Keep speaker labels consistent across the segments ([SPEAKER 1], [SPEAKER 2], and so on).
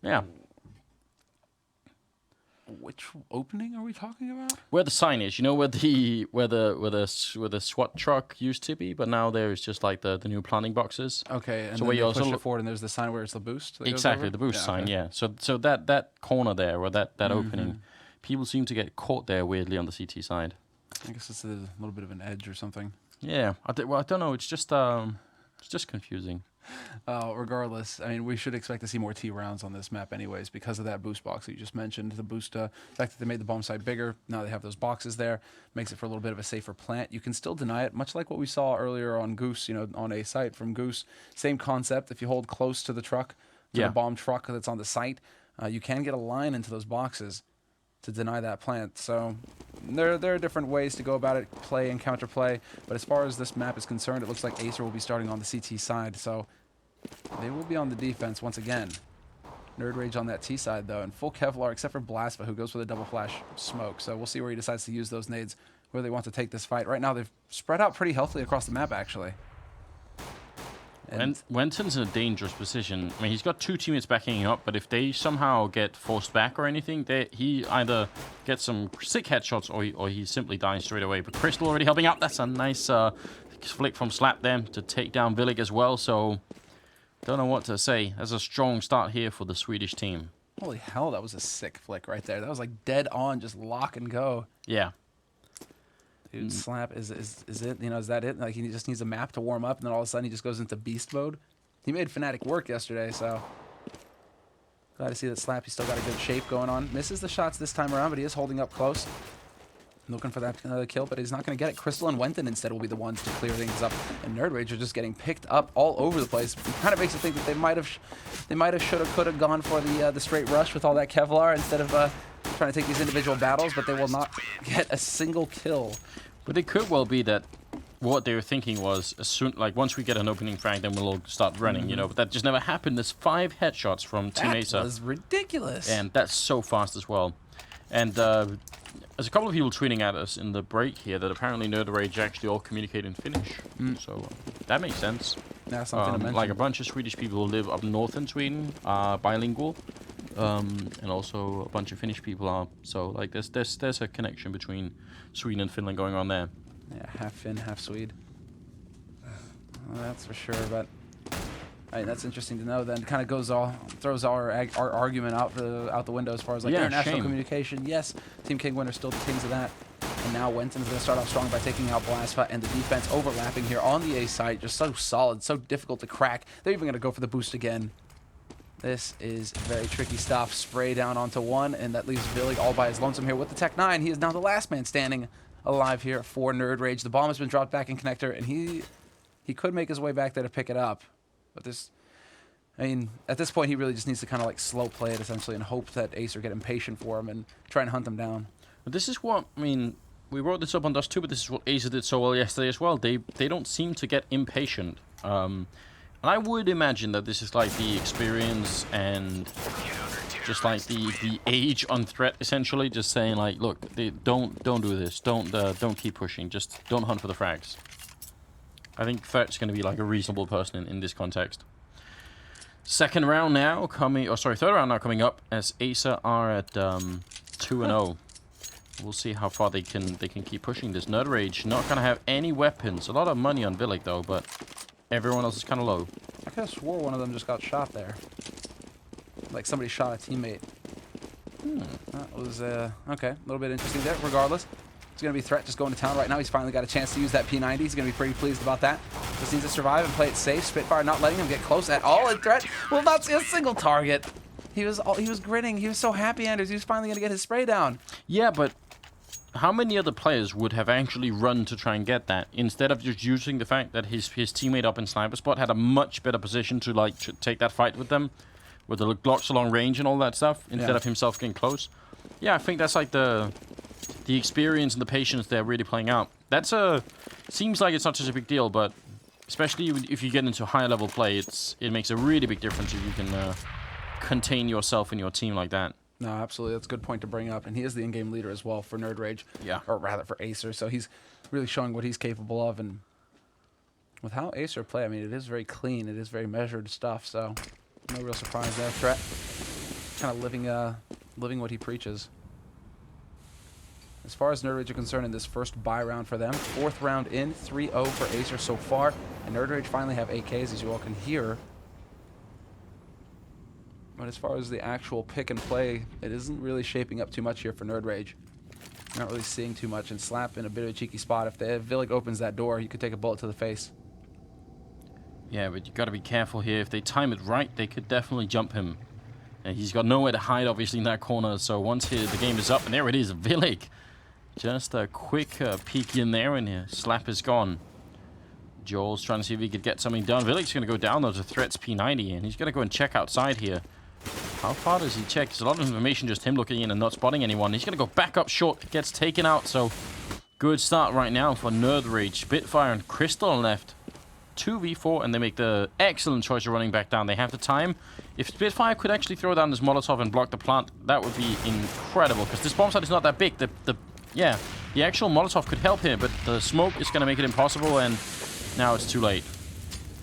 [SPEAKER 1] Yeah.
[SPEAKER 2] Which opening are we talking about?
[SPEAKER 1] Where the sign is, you know, where the SWAT truck used to be, but now there's just like the new planting boxes.
[SPEAKER 2] Okay, and
[SPEAKER 1] So
[SPEAKER 2] then
[SPEAKER 1] where
[SPEAKER 2] they
[SPEAKER 1] you
[SPEAKER 2] push
[SPEAKER 1] also
[SPEAKER 2] it forward, and there's the sign where it's the boost. That
[SPEAKER 1] exactly
[SPEAKER 2] goes
[SPEAKER 1] the
[SPEAKER 2] over?
[SPEAKER 1] boost sign,
[SPEAKER 2] okay.
[SPEAKER 1] yeah. So that corner there, or that opening, people seem to get caught there weirdly on the CT side.
[SPEAKER 2] I guess it's a little bit of an edge or something.
[SPEAKER 1] Yeah, I don't know. It's just confusing.
[SPEAKER 2] Regardless, I mean, we should expect to see more T rounds on this map anyways because of that boost box that you just mentioned. The boost, the fact that they made the bomb site bigger, now they have those boxes there, makes it for a little bit of a safer plant. You can still deny it, much like what we saw earlier on Goose, you know, on a site from Goose. Same concept. If you hold close to the truck, to the bomb truck that's on the site, you can get a line into those boxes to deny that plant. So there are different ways to go about it, play and counterplay. But as far as this map is concerned, it looks like Acer will be starting on the CT side. So they will be on the defense once again. nerdRage on that T side, though, and full Kevlar, except for Blasfa, who goes for the double flash smoke. So we'll see where he decides to use those nades, where they want to take this fight. Right now, they've spread out pretty healthily across the map, actually.
[SPEAKER 1] And Wenton's in a dangerous position. I mean, he's got two teammates backing him up, but if they somehow get forced back or anything, he either gets some sick headshots or he simply dies straight away. But Crystal already helping out. That's a nice flick from Slap there to take down Villig as well. So, don't know what to say. That's a strong start here for the Swedish team.
[SPEAKER 2] Holy hell, that was a sick flick right there. That was like dead on, just lock and go.
[SPEAKER 1] Yeah.
[SPEAKER 2] Dude, Slap, is it? You know, is that it? Like, he just needs a map to warm up, and then all of a sudden he just goes into beast mode. He made Fnatic work yesterday, so glad to see that Slap, he's still got a good shape going on. Misses the shots this time around, but he is holding up close. Looking for that kill, but he's not going to get it. Crystal and Wenton instead will be the ones to clear things up, and nerdRage are just getting picked up all over the place. It kind of makes you think that they might have, should have, could have gone for the straight rush with all that Kevlar instead of trying to take these individual battles, but they will not get a single kill.
[SPEAKER 1] But it could well be that what they were thinking was, as soon, like, once we get an opening frag, then we'll all start running, you know. But that just never happened. There's 5 headshots from Team Acer.
[SPEAKER 2] That was ridiculous.
[SPEAKER 1] And that's so fast as well. And there's a couple of people tweeting at us in the break here that apparently nerdRage actually all communicate in Finnish. So that makes sense.
[SPEAKER 2] That's something to mention.
[SPEAKER 1] Like a bunch of Swedish people who live up north in Sweden are bilingual. And also a bunch of Finnish people are. So like there's a connection between Sweden and Finland going on there.
[SPEAKER 2] Yeah, half Finn, half Swede. Well, that's for sure. But I mean, that's interesting to know. Then kind of throws our argument out the window as far as like international communication. Yes, Team King Winner still the kings of that. And now Wenton's going to start off strong by taking out Blasfa, and the defense overlapping here on the A site, just so solid, so difficult to crack. They're even going to go for the boost again. This is very tricky stuff. Spray down onto one, and that leaves Villig all by his lonesome here with the Tech 9. He is now the last man standing alive here for nerdRage. The bomb has been dropped back in connector, and he could make his way back there to pick it up. But this, I mean, at this point, he really just needs to kind of like slow play it essentially and hope that Acer get impatient for him and try and hunt him down.
[SPEAKER 1] But this is what, I mean, we wrote this up on Dust 2, but this is what Acer did so well yesterday as well. They don't seem to get impatient. And I would imagine that this is like the experience and just like the age on threat, essentially, just saying like, look, don't do this, don't keep pushing, just don't hunt for the frags. I think Threat's going to be like a reasonable person in this context. Third round now coming up as Acer are at 2-0. We'll see how far they can keep pushing this. nerdRage not going to have any weapons. A lot of money on Villig though, but everyone else is kind of low.
[SPEAKER 2] I could have swore one of them just got shot there. Like somebody shot a teammate. That was okay, a little bit interesting there. Regardless, it's going to be Threat just going to town right now. He's finally got a chance to use that P90. He's going to be pretty pleased about that. Just needs to survive and play it safe. Spitfire not letting him get close at all. And Threat will not see a single target. He was grinning. He was so happy, Anders. He was finally going to get his spray down.
[SPEAKER 1] Yeah, but how many other players would have actually run to try and get that instead of just using the fact that his teammate up in sniper spot had a much better position to like take that fight with them, with the Glocks along range and all that stuff, instead of himself getting close? Yeah, I think that's like the experience and the patience they're really playing out. Seems like it's not such a big deal, but especially if you get into higher level play, it makes a really big difference if you can contain yourself and your team like that.
[SPEAKER 2] No, absolutely. That's a good point to bring up. And he is the in-game leader as well for nerdRage.
[SPEAKER 1] Yeah.
[SPEAKER 2] Or rather for Acer. So he's really showing what he's capable of. And with how Acer play, I mean, it is very clean. It is very measured stuff. So no real surprise there. Threat kind of living what he preaches. As far as nerdRage are concerned in this first buy round for them, 4th round in, 3-0 for Acer so far. And nerdRage finally have AKs, as you all can hear. But as far as the actual pick and play, it isn't really shaping up too much here for nerdRage. You're not really seeing too much, and Slap in a bit of a cheeky spot. If Villig opens that door, you could take a bullet to the face.
[SPEAKER 1] Yeah, but you got to be careful here. If they time it right, they could definitely jump him. And he's got nowhere to hide, obviously, in that corner. So once the game is up, and there it is, Villig. Just a quick peek in there, and Slap is gone. Joel's trying to see if he could get something done. Villig's going to go down, though, to Threat's P90, and he's going to go and check outside here. How far does he check? There's a lot of information, just him looking in and not spotting anyone. He's going to go back up short, gets taken out, so good start right now for nerdRage. Spitfire and Crystal left. 2v4, and they make the excellent choice of running back down. They have the time. If Spitfire could actually throw down this Molotov and block the plant, that would be incredible, because this bomb site is not that big. The actual Molotov could help here, but the smoke is going to make it impossible, and now it's too late.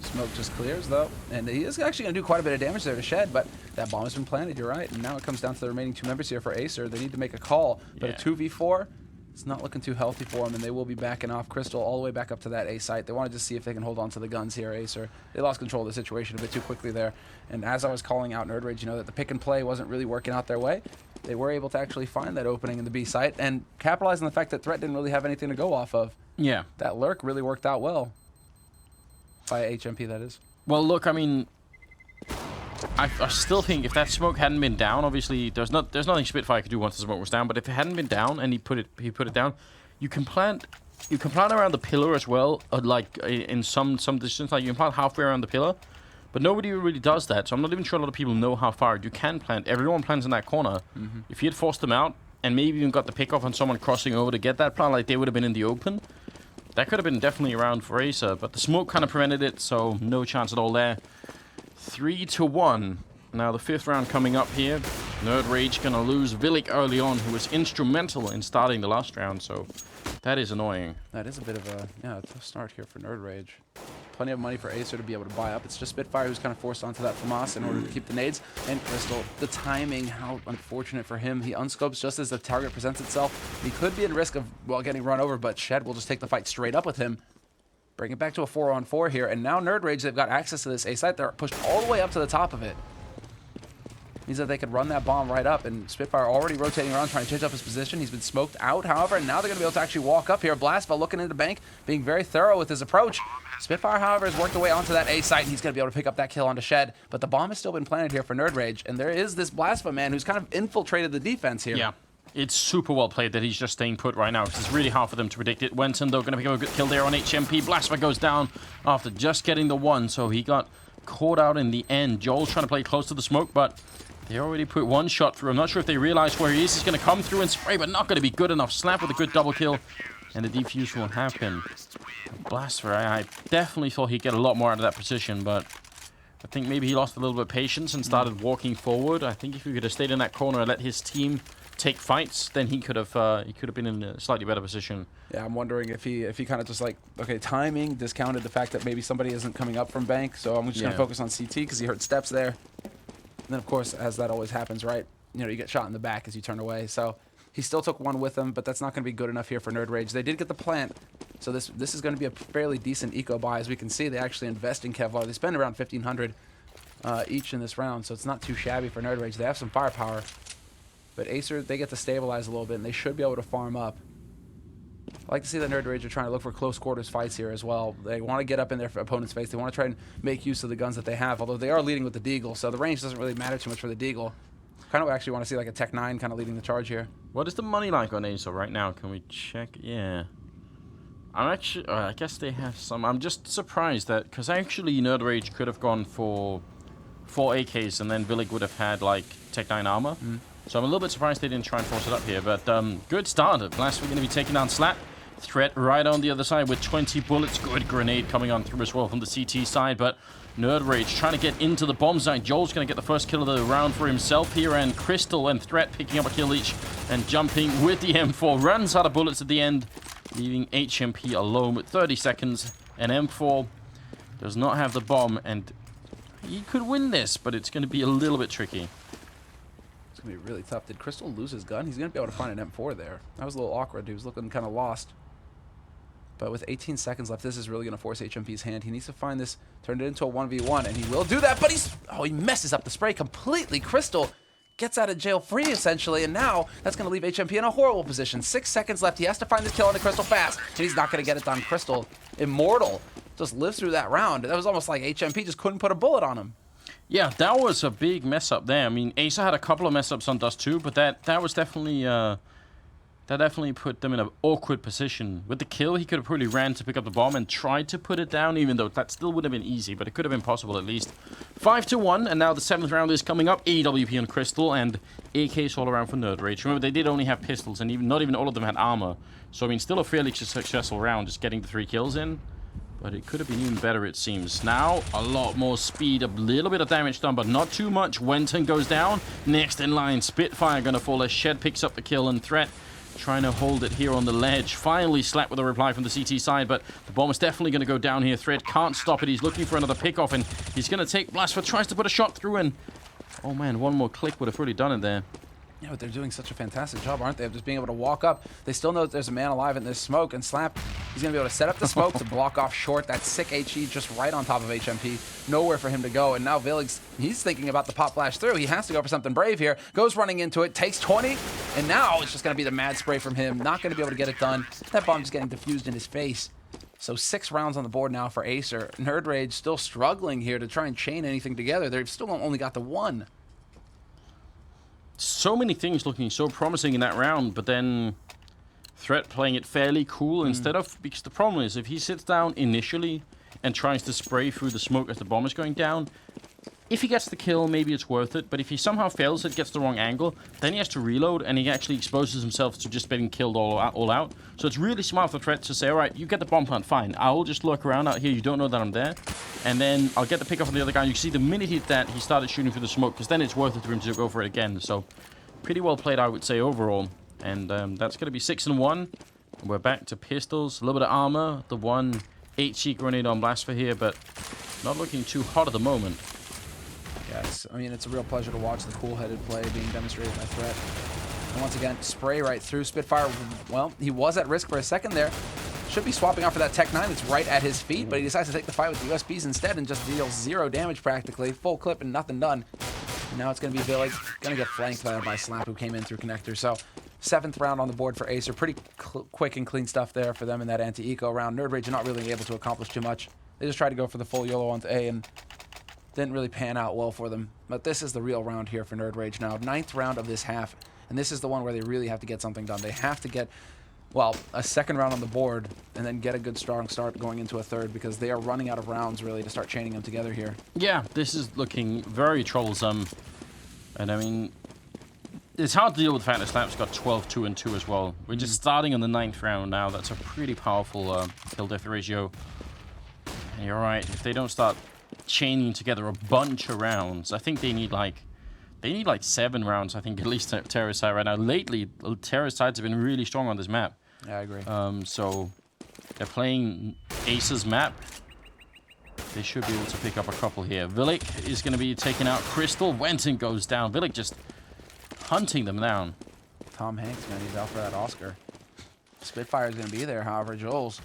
[SPEAKER 2] Smoke just clears, though, and he is actually going to do quite a bit of damage there to Shed, but that bomb has been planted, you're right, and now it comes down to the remaining 2 members here for Acer. They need to make a call, but a 2v4, it's not looking too healthy for them, and they will be backing off Crystal all the way back up to that A site. They wanted to see if they can hold on to the guns here, Acer. They lost control of the situation a bit too quickly there, and as I was calling out nerdRage, you know that the pick and play wasn't really working out their way. They were able to actually find that opening in the B site and capitalize on the fact that Threat didn't really have anything to go off of.
[SPEAKER 1] Yeah.
[SPEAKER 2] That lurk really worked out well. By HMP, that is.
[SPEAKER 1] Well, look, I mean, I still think if that smoke hadn't been down, obviously there's nothing Spitfire could do once the smoke was down. But if it hadn't been down and he put it down, you can plant around the pillar as well, like in some distance. Like you can plant halfway around the pillar, but nobody really does that. So I'm not even sure a lot of people know how far you can plant. Everyone plants in that corner. If he had forced them out and maybe even got the pick off on someone crossing over to get that plant, like they would have been in the open. That could have been definitely around for Acer, but the smoke kind of prevented it, so no chance at all there. 3-1. Now the 5th round coming up here. nerdRage gonna lose Villig early on, who was instrumental in starting the last round, so that is annoying.
[SPEAKER 2] That is a bit of a tough start here for nerdRage. Plenty of money for Acer to be able to buy up. It's just Spitfire who's kind of forced onto that FAMAS in order to keep the nades. And Crystal, the timing, how unfortunate for him. He unscopes just as the target presents itself. He could be at risk of, well, getting run over, but Shed will just take the fight straight up with him. Bring it back to a 4-on-4 here. And now nerdRage, they've got access to this A site. They're pushed all the way up to the top of it. Means that they could run that bomb right up, and Spitfire already rotating around trying to change up his position. He's been smoked out, however, and now they're going to be able to actually walk up here. Blastful looking into bank, being very thorough with his approach. Spitfire, however, has worked away onto that A site, and he's going to be able to pick up that kill onto Shed. But the bomb has still been planted here for nerdRage, and there is this Blastful man who's kind of infiltrated the defense here.
[SPEAKER 1] Yeah. It's super well played that he's just staying put right now, because it's really hard for them to predict it. Wenson, though, going to pick up a good kill there on HMP. Blastful goes down after just getting the 1, so he got caught out in the end. Joel's trying to play close to the smoke, but they already put 1 shot through. I'm not sure if they realize where he is. He's going to come through and spray, but not going to be good enough. Slap with a good double kill, and the defuse will happen. Blastful, I definitely thought he'd get a lot more out of that position, but I think maybe he lost a little bit of patience and started walking forward. I think if he could have stayed in that corner and let his team take fights, then he could have been in a slightly better position.
[SPEAKER 2] Yeah, I'm wondering if he kind of just like, okay, timing discounted the fact that maybe somebody isn't coming up from bank, so I'm just going to focus on CT because he heard steps there. And then, of course, as that always happens, right, you know, you get shot in the back as you turn away. So he still took 1 with him, but that's not going to be good enough here for nerdRage. They did get the plant, so this is going to be a fairly decent eco buy. As we can see, they actually invest in Kevlar. They spend around 1,500 each in this round, so it's not too shabby for nerdRage. They have some firepower, but Acer, they get to stabilize a little bit, and they should be able to farm up. I like to see that nerdRage are trying to look for close quarters fights here as well. They want to get up in their opponent's face. They want to try and make use of the guns that they have, although they are leading with the Deagle, so the range doesn't really matter too much for the Deagle. Kind of actually want to see like a Tech 9 kind of leading the charge here.
[SPEAKER 1] What is the money like on Acer right now? Can we check? Yeah. I'm actually, I guess they have some. I'm just surprised that, because actually nerdRage could have gone for 4 AKs and then Villig would have had like Tech 9 armor. So I'm a little bit surprised they didn't try and force it up here, but good start. Last we're going to be taking down Slap. Threat right on the other side with 20 bullets. Good grenade coming on through as well from the CT side, but nerdRage trying to get into the bomb site. Joel's going to get the first kill of the round for himself here, and Crystal and Threat picking up a kill each and jumping with the M4. Runs out of bullets at the end, leaving HMP alone with 30 seconds. And M4 does not have the bomb, and he could win this, but it's going to be a little bit tricky.
[SPEAKER 2] going to be really tough. Did Crystal lose his gun? He's going to be able to find an M4 there. That was a little awkward. He was looking kind of lost. But with 18 seconds left, this is really going to force HMP's hand. He needs to find this, turn it into a 1v1, and he will do that, but he messes up the spray completely. Crystal gets out of jail free, essentially, and now that's going to leave HMP in a horrible position. 6 seconds left. He has to find this kill on the Crystal fast, and he's not going to get it done. Crystal, immortal, just lives through that round. That was almost like HMP just couldn't put a bullet on him.
[SPEAKER 1] Yeah, that was a big mess up there. I mean, Acer had a couple of mess ups on Dust too, but that was definitely... that definitely put them in an awkward position. With the kill, he could have probably ran to pick up the bomb and tried to put it down, even though that still would have been easy, but it could have been possible at least. 5-1, and now the 7th round is coming up. AWP on Crystal, and AKs all around for nerdRage. Remember, they did only have pistols, and not even all of them had armor. So, I mean, still a fairly successful round, just getting the 3 kills in. But it could have been even better, it seems. Now, a lot more speed, a little bit of damage done, but not too much. Wenton goes down. Next in line, Spitfire going to fall as Shed picks up the kill, and Threat trying to hold it here on the ledge. Finally slapped with a reply from the CT side, but the bomb is definitely going to go down here. Threat can't stop it. He's looking for another pick-off, and he's going to take Blastford, tries to put a shot through, and oh man, one more click would have really done it there.
[SPEAKER 2] Yeah, but they're doing such a fantastic job, aren't they, of just being able to walk up. They still know that there's a man alive in this smoke, and Slap, he's going to be able to set up the smoke to block off short. That sick HE just right on top of HMP. Nowhere for him to go, and now Villig, he's thinking about the pop flash through. He has to go for something brave here. Goes running into it, takes 20, and now it's just going to be the mad spray from him. Not going to be able to get it done. That bomb just getting diffused in his face. So 6 rounds on the board now for Acer. nerdRage still struggling here to try and chain anything together. They've still only got the 1.
[SPEAKER 1] So many things looking so promising in that round, but then Threat playing it fairly cool instead of... Because the problem is, if he sits down initially and tries to spray through the smoke as the bomb is going down, if he gets the kill, maybe it's worth it, but if he somehow fails it, gets the wrong angle, then he has to reload, and he actually exposes himself to just getting killed all out. So it's really smart for Threat to say, alright, you get the bomb plant, fine. I'll just lurk around out here, you don't know that I'm there, and then I'll get the pick off on the other guy. You see the minute he did that, he started shooting through the smoke, because then it's worth it for him to go for it again. So pretty well played, I would say, overall. And that's going to be 6-1. We're back to pistols, a little bit of armor, the 1 HE grenade on Blastford here, but not looking too hot at the moment.
[SPEAKER 2] Yes, I mean, it's a real pleasure to watch the cool-headed play being demonstrated by Threat. And once again, spray right through. Spitfire, well, he was at risk for a second there. Should be swapping out for that Tech 9 that's right at his feet, but he decides to take the fight with the USBs instead and just deals 0 damage practically. Full clip and nothing done. And now it's going to be Villig, going to get flanked by Slap, who came in through connector. So 7th round on the board for Acer. Pretty quick and clean stuff there for them in that anti-eco round. nerdRage not really able to accomplish too much. They just tried to go for the full YOLO onto A and didn't really pan out well for them. But this is the real round here for nerdRage now. 9th round of this half. And this is the one where they really have to get something done. They have to get, well, a 2nd round on the board and then get a good strong start going into a 3rd, because they are running out of rounds really to start chaining them together here. Yeah,
[SPEAKER 1] this is looking very troublesome. And I mean, it's hard to deal with the fact that Slap's got 12, 2, and 2 as well. We're just starting on the 9th round now. That's a pretty powerful kill-death ratio. And you're right, if they don't start chaining together a bunch of rounds, I think they need like 7 rounds, I think, at least at Terrorist side right now. Lately, Terrorist sides have been really strong on this map.
[SPEAKER 2] Yeah, I agree.
[SPEAKER 1] So they're playing Ace's map. They should be able to pick up a couple here. Villig is going to be taking out Crystal. Wenton goes down. Villig just hunting them down.
[SPEAKER 2] Tom Hanks, man, he's out for that Oscar. Spitfire is going to be there, however. Jules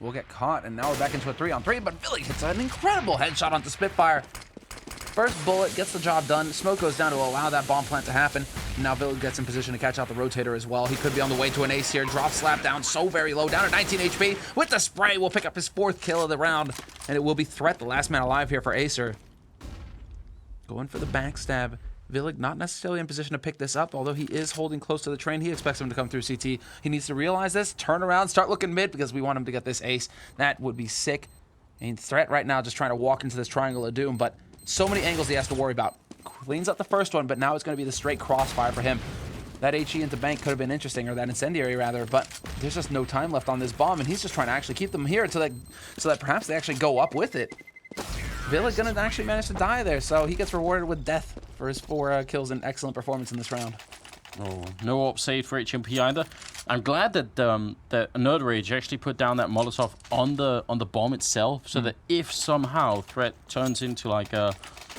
[SPEAKER 2] will get caught, and now we're back into a 3-on-3, but Villig hits an incredible headshot onto Spitfire. First bullet gets the job done. Smoke goes down to allow that bomb plant to happen. And now Villig gets in position to catch out the rotator as well. He could be on the way to an ace here. Drop Slap down so very low, down at 19 HP. With the spray, will pick up his 4th kill of the round. And it will be Threat, the last man alive here for Acer. Going for the backstab. Villig not necessarily in position to pick this up, although he is holding close to the train. He expects him to come through CT. He needs to realize this, turn around, start looking mid, because we want him to get this ace. That would be sick. And Threat right now just trying to walk into this triangle of doom, but so many angles he has to worry about. Cleans up the first one, but now it's going to be the straight crossfire for him. That HE into bank could have been interesting, or that incendiary rather, but there's just no time left on this bomb, and he's just trying to actually keep them here so that perhaps they actually go up with it. Villig gonna actually manage to die there, so he gets rewarded with death for his 4 kills and excellent performance in this round.
[SPEAKER 1] Oh, no op save for HMP either. I'm glad that that nerdRage actually put down that Molotov on the bomb itself, so that if somehow Threat turns into like a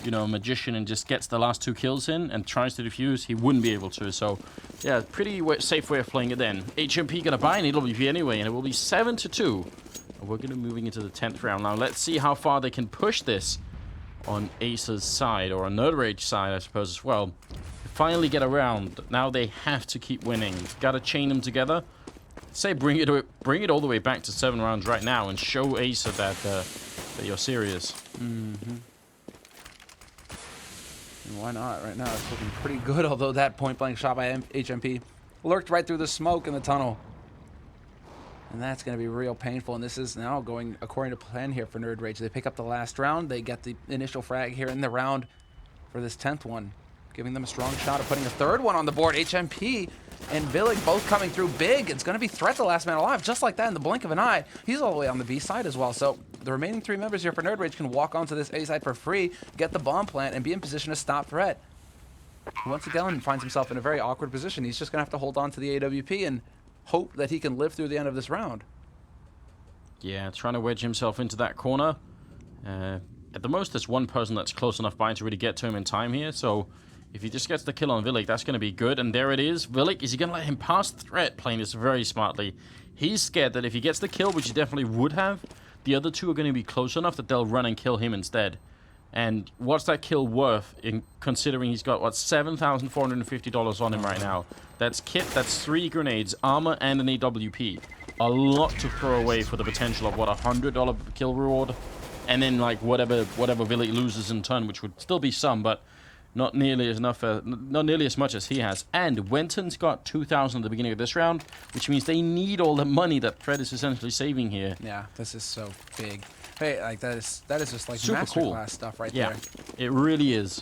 [SPEAKER 1] you know, a magician and just gets the last 2 kills in and tries to defuse, he wouldn't be able to. So, yeah, pretty safe way of playing it then. HMP going to buy an AWP anyway, and it will be 7-2. And we're going to be moving into the 10th round. Now, let's see how far they can push this on Acer's side, or on nerdRage side, I suppose, as well. Finally get around. Now they have to keep winning. Got to chain them together. Say bring it all the way back to 7 rounds right now and show Acer that you're serious.
[SPEAKER 2] Why not? Right now it's looking pretty good, although that point-blank shot by HMP lurked right through the smoke in the tunnel. And that's going to be real painful, and this is now going according to plan here for nerdRage. They pick up the last round. They get the initial frag here in the round for this 10th one, giving them a strong shot of putting a 3rd one on the board. HMP and Villig both coming through big. It's going to be Threat the last man alive, just like that in the blink of an eye. He's all the way on the B side as well, so the remaining 3 members here for nerdRage can walk onto this A side for free, get the bomb plant, and be in position to stop Threat. Once again, finds himself in a very awkward position. He's just going to have to hold on to the AWP and hope that he can live through the end of this round.
[SPEAKER 1] Yeah, trying to wedge himself into that corner. At the most, there's one person that's close enough by to really get to him in time here, so if he just gets the kill on Villig, that's going to be good. And there it is. Villig, is he going to let him pass Threat? Playing this very smartly. He's scared that if he gets the kill, which he definitely would have, the other 2 are going to be close enough that they'll run and kill him instead. And what's that kill worth, in considering he's got, what, $7,450 on him right now? That's kit, that's 3 grenades, armor, and an AWP. A lot to throw away for the potential of, what, $100 kill reward? And then, like, whatever Villig loses in turn, which would still be some, but not nearly as enough, not nearly as much as he has. And Wenton's got 2,000 at the beginning of this round, which means they need all the money that Threat is essentially saving here.
[SPEAKER 2] Yeah, this is so big. Hey, like that is just like
[SPEAKER 1] super cool
[SPEAKER 2] masterclass stuff right
[SPEAKER 1] there.
[SPEAKER 2] there.
[SPEAKER 1] Yeah, it really is.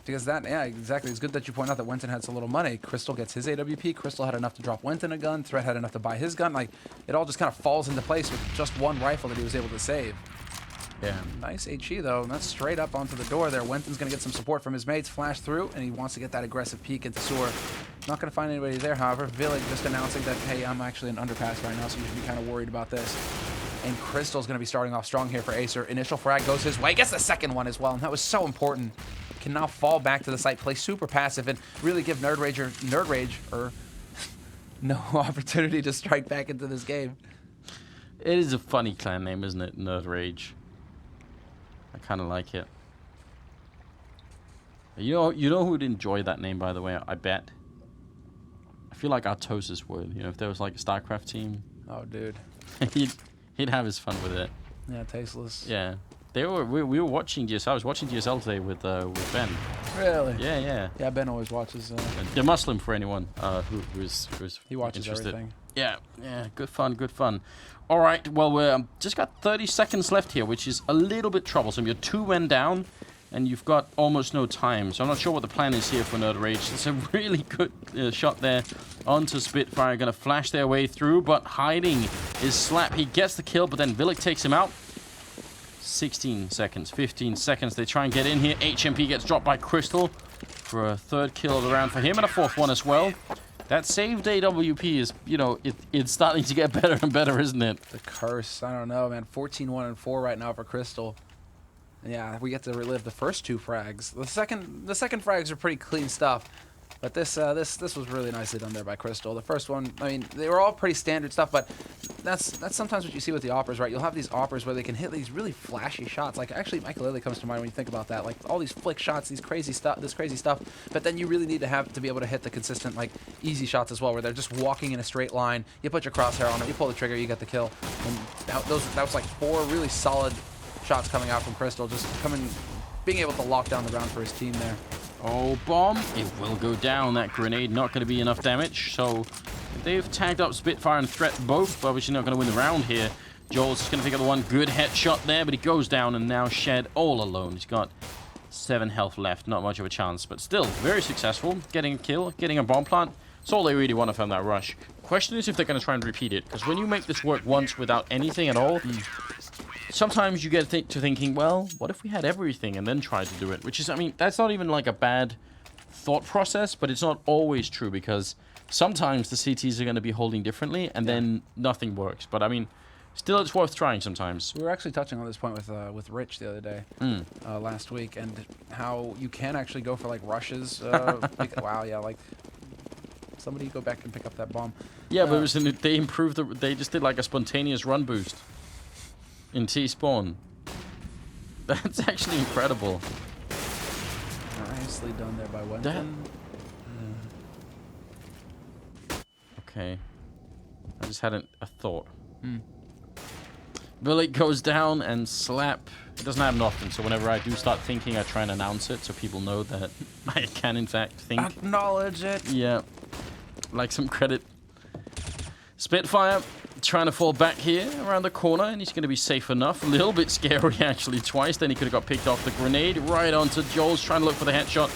[SPEAKER 2] Because that, yeah, exactly. It's good that you point out that Wenton had so little money. Crystal gets his AWP. Crystal had enough to drop Wenton a gun. Threat had enough to buy his gun. Like, it all just kind of falls into place with just one rifle that he was able to save.
[SPEAKER 1] Yeah.
[SPEAKER 2] Nice HE, though. And that's straight up onto the door there. Wenton's going to get some support from his mates. Flash through, and he wants to get that aggressive peek into sewer. Not going to find anybody there, however. Villig just announcing that, hey, I'm actually in underpass right now, so you should be kind of worried about this. And Crystal's going to be starting off strong here for Acer. Initial frag goes his way. Gets the 2nd one as well, and that was so important. Can now fall back to the site, play super passive, and really give nerdRage no opportunity to strike back into this game.
[SPEAKER 1] It is a funny clan name, isn't it? nerdRage. I kind of like it. You know who would enjoy that name, by the way, I bet? I feel like Artosis would. You know, if there was like a StarCraft team.
[SPEAKER 2] Oh, dude.
[SPEAKER 1] he'd have his fun with it.
[SPEAKER 2] Yeah, tasteless.
[SPEAKER 1] Yeah. We were watching GSL. I was watching GSL today with Ben.
[SPEAKER 2] Really?
[SPEAKER 1] Yeah.
[SPEAKER 2] Yeah, Ben always watches.
[SPEAKER 1] They're Muslim for anyone who's
[SPEAKER 2] he watches
[SPEAKER 1] interested.
[SPEAKER 2] everything.
[SPEAKER 1] Yeah. Good fun. All right. Well, we're just got 30 seconds left here, which is a little bit troublesome. You're 2 men down, and you've got almost no time. So I'm not sure what the plan is here for nerdRage. It's a really good shot there onto Spitfire. Going to flash their way through, but hiding is Slap. He gets the kill, but then Villig takes him out. 16 seconds, 15 seconds. They try and get in here. HMP gets dropped by Crystal for a 3rd kill of the round for him, and a 4th one as well. That saved AWP is, you know, it's starting to get better and better, isn't it?
[SPEAKER 2] The curse. I don't know, man. 14-1-4 right now for Crystal. Yeah, we get to relive the first 2 frags. The second frags are pretty clean stuff. But this was really nicely done there by Crystal. The first one, I mean, they were all pretty standard stuff, but that's sometimes what you see with the Operas, right? You'll have these Operas where they can hit these really flashy shots. Like, actually, Michael Lilly comes to mind when you think about that. Like, all these flick shots, this crazy stuff. But then you really need to be able to hit the consistent, like, easy shots as well, where they're just walking in a straight line. You put your crosshair on it, you pull the trigger, you get the kill. And that was like 4 really solid shots coming out from Crystal, just being able to lock down the round for his team there.
[SPEAKER 1] Oh, bomb. It will go down. That grenade not going to be enough damage. So they've tagged up Spitfire and Threat both, but obviously not going to win the round here. Joel's just going to pick up the one good headshot there, but he goes down and now Shed all alone. He's got 7 health left. Not much of a chance, but still very successful. Getting a kill, getting a bomb plant. That's all they really want from that rush. Question is if they're going to try and repeat it, because when you make this work once without anything at all, sometimes you get to thinking, well, what if we had everything and then tried to do it? Which is, I mean, that's not even like a bad thought process, but it's not always true, because sometimes the CTs are going to be holding differently and then nothing works. But I mean, Still, it's worth trying sometimes.
[SPEAKER 2] We were actually touching on this point with Rich the other day, last week, and how you can actually go for like rushes. Wow, yeah, like somebody go back and pick up that bomb.
[SPEAKER 1] Yeah, but it was they improved. They just did like a spontaneous run boost in T-spawn. That's actually incredible.
[SPEAKER 2] Nicely done there by Wenton.
[SPEAKER 1] Okay, I just had a thought. Villic goes down and slap. It doesn't happen often, so whenever I do start thinking, I try and announce it so people know that I can in fact think.
[SPEAKER 2] Acknowledge it.
[SPEAKER 1] Yeah, like some credit. Spitfire trying to fall back here around the corner, and he's going to be safe enough. A little bit scary actually twice. Then he could have got picked off the grenade right onto Joel's trying to look for the headshot.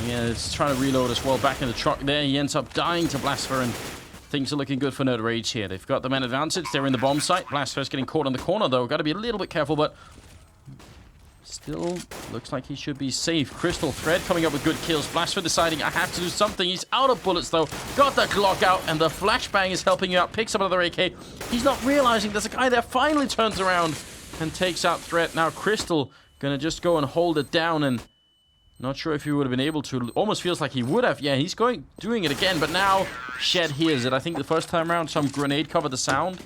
[SPEAKER 1] Yeah, it's trying to reload as well. Back in the truck there, he ends up dying to Blaster, and things are looking good for nerdRage here. They've got the man advantage. They're in the bomb site. Blaster's getting caught in the corner, though. Got to be a little bit careful, but still looks like he should be safe. Crystal Thread coming up with good kills. Blaster deciding I have to do something. He's out of bullets, though. Got the Glock out, and the flashbang is helping you out. Picks up another AK. He's not realizing there's a guy there. Finally turns around and takes out Threat. Now Crystal gonna just go and hold it down, and not sure if he would have been able to. Almost feels like he would have. Yeah, he's doing it again, but now Shed hears it. I think the first time around, some grenade covered the sound.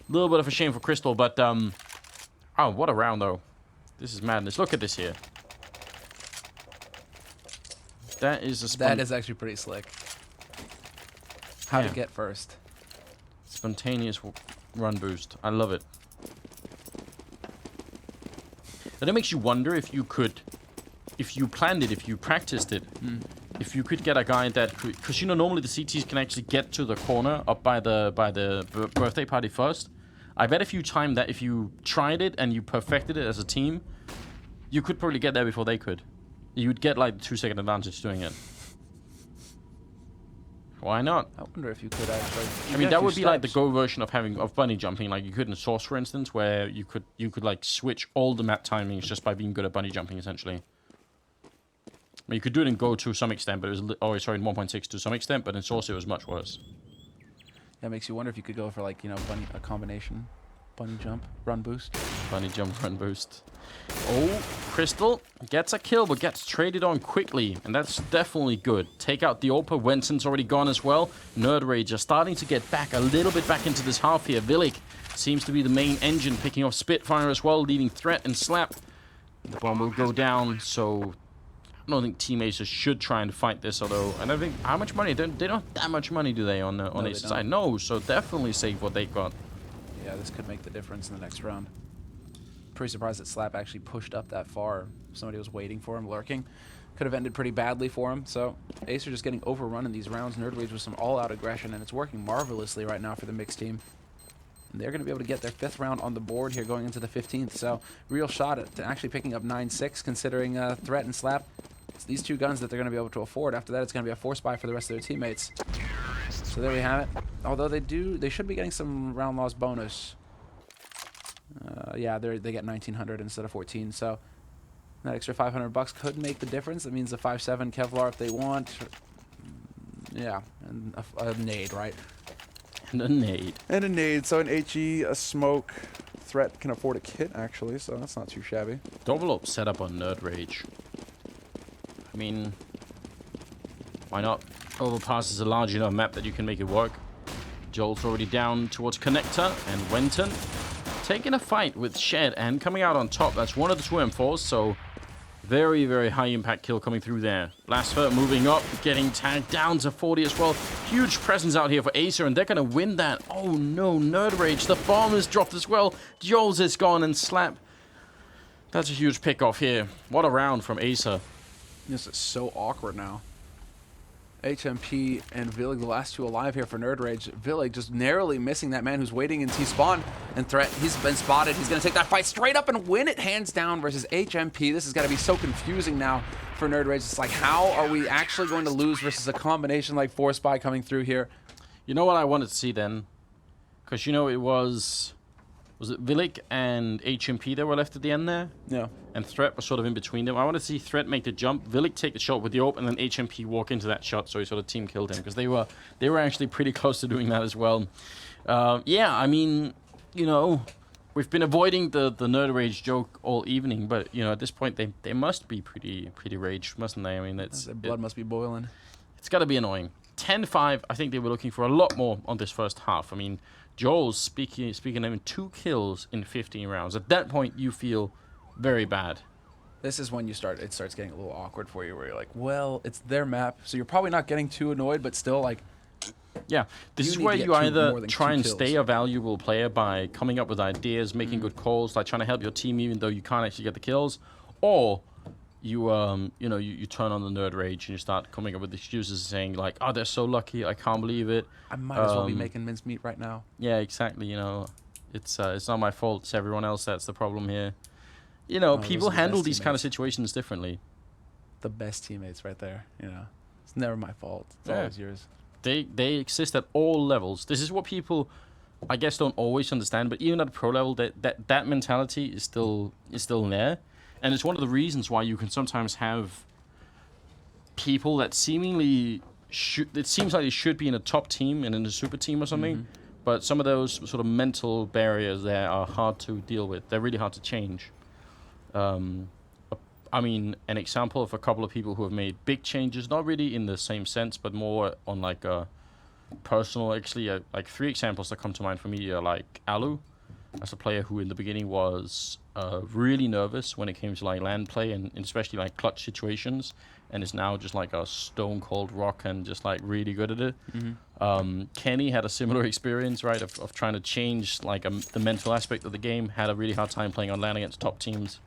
[SPEAKER 1] A little bit of a shame for Crystal, but oh, what a round though. This is madness. Look at this here. That is a
[SPEAKER 2] That is actually pretty slick. How to get first.
[SPEAKER 1] Spontaneous run boost. I love it. And it makes you wonder if you could, if you planned it, if you practiced it, if you could get a guy that could, because you know normally the CTs can actually get to the corner up by the birthday party first. I bet if you timed that, if you tried it and you perfected it as a team, you could probably get there before they could. You'd get like 2-second advantage doing it. Why not?
[SPEAKER 2] I wonder if you could actually.
[SPEAKER 1] I mean, that would be like the Go version of bunny jumping, like you could in Source, for instance, where you could like switch all the map timings just by being good at bunny jumping, essentially. I mean, you could do it in Go to some extent, but it was in 1.6 to some extent, but in Source it was much worse.
[SPEAKER 2] That makes you wonder if you could go for like, you know, a combination bunny jump, run boost.
[SPEAKER 1] Bunny jump, run boost. Oh, Crystal gets a kill, but gets traded on quickly, and that's definitely good. Take out the Opa. Wenton's already gone as well. nerdRage are starting to get back a little bit back into this half here. Villic seems to be the main engine, picking off Spitfire as well, leaving Threat and Slap. The bomb will go down, so I don't think Team Acer should try and fight this, although I don't think how much money they don't have that much money, do they, on Acer's side? No, so definitely save what they got.
[SPEAKER 2] Yeah, this could make the difference in the next round. Pretty surprised that Slap actually pushed up that far. Somebody was waiting for him, lurking. Could have ended pretty badly for him. So Acer just getting overrun in these rounds. nerdRage with some all-out aggression, and it's working marvelously right now for the mixed team. And they're going to be able to get their 5th round on the board here going into the 15th. So real shot at actually picking up 9-6, considering Threat and Slap. It's these two guns that they're going to be able to afford. After that, it's going to be a force buy for the rest of their teammates. So there we have it. Although they should be getting some round loss bonus. Yeah, they get 1,900 instead of 14. So that extra $500 could make the difference. That means a 5.7 Kevlar if they want. Yeah, and a nade, right?
[SPEAKER 1] And a nade.
[SPEAKER 2] And a nade. So an HE, a smoke. Threat can afford a kit actually, so that's not too shabby.
[SPEAKER 1] Double up setup on nerdRage. I mean, why not? Overpass is a large enough map that you can make it work. Joel's already down towards Connector, and Wenton taking a fight with Shed and coming out on top. That's one of the 2 M4s, so very, very high impact kill coming through there. Blaster moving up, getting tagged down to 40 as well. Huge presence out here for Acer, and they're going to win that. Oh no, nerdRage, the bomb is dropped as well. Joel's is gone, and Slap. That's a huge pick off here. What a round from Acer.
[SPEAKER 2] This is so awkward now. HMP and Villig, the last 2 alive here for nerdRage. Villig just narrowly missing that man who's waiting in T-spawn. And Threat, he's been spotted. He's going to take that fight straight up and win it hands down versus HMP. This has got to be so confusing now for nerdRage. It's like, how are we actually going to lose versus a combination like Force Buy coming through here?
[SPEAKER 1] You know what I wanted to see then? Because, you know, it was it Villig and HMP that were left at the end there?
[SPEAKER 2] Yeah.
[SPEAKER 1] And Threat was sort of in between them. I want to see Threat make the jump, Villig take the shot with the AWP, and then HMP walk into that shot, so he sort of team killed him, because they were actually pretty close to doing that as well. Yeah, I mean, you know, we've been avoiding the nerdRage joke all evening, but you know, at this point they must be pretty raged, mustn't they? I mean,
[SPEAKER 2] Their blood must be boiling.
[SPEAKER 1] it's got to be annoying. 10-5, I think they were looking for a lot more on this first half. I mean, Joel's speaking of him, 2 kills in 15 rounds. At that point, you feel very bad.
[SPEAKER 2] This is when it starts getting a little awkward for you, where you're like, well, it's their map, so you're probably not getting too annoyed, but still, like,
[SPEAKER 1] yeah, this
[SPEAKER 2] you
[SPEAKER 1] is
[SPEAKER 2] need
[SPEAKER 1] where
[SPEAKER 2] to get
[SPEAKER 1] you either
[SPEAKER 2] more than
[SPEAKER 1] try
[SPEAKER 2] 2
[SPEAKER 1] and
[SPEAKER 2] kills.
[SPEAKER 1] stay a valuable player by coming up with ideas, making good calls, like trying to help your team even though you can't actually get the kills, or you you know, you turn on the nerdRage and you start coming up with excuses saying like, oh, they're so lucky, I can't believe it.
[SPEAKER 2] I might as well be making mincemeat right now.
[SPEAKER 1] Yeah, exactly. You know, it's not my fault. It's everyone else that's the problem here. You know,
[SPEAKER 2] those
[SPEAKER 1] people
[SPEAKER 2] are the
[SPEAKER 1] handle
[SPEAKER 2] best
[SPEAKER 1] these kind of
[SPEAKER 2] teammates.
[SPEAKER 1] situations differently.
[SPEAKER 2] The best teammates right there, you know. It's never my fault. It's
[SPEAKER 1] Yeah.
[SPEAKER 2] always yours.
[SPEAKER 1] They exist at all levels. This is what people, I guess, don't always understand. But even at pro level, that mentality is still there, and it's one of the reasons why you can sometimes have people that seemingly it seems like they should be in a top team and in a super team or something. But some of those sort of mental barriers there are hard to deal with. They're really hard to change. I mean, an example of a couple of people who have made big changes, not really in the same sense, but more on like a personal, actually, like 3 examples that come to mind for me are like Alu, as a player who in the beginning was really nervous when it came to like land play and especially like clutch situations, and is now just like a stone cold rock and just like really good at it. Kenny had a similar experience, right, of trying to change like the mental aspect of the game, had a really hard time playing on land against top teams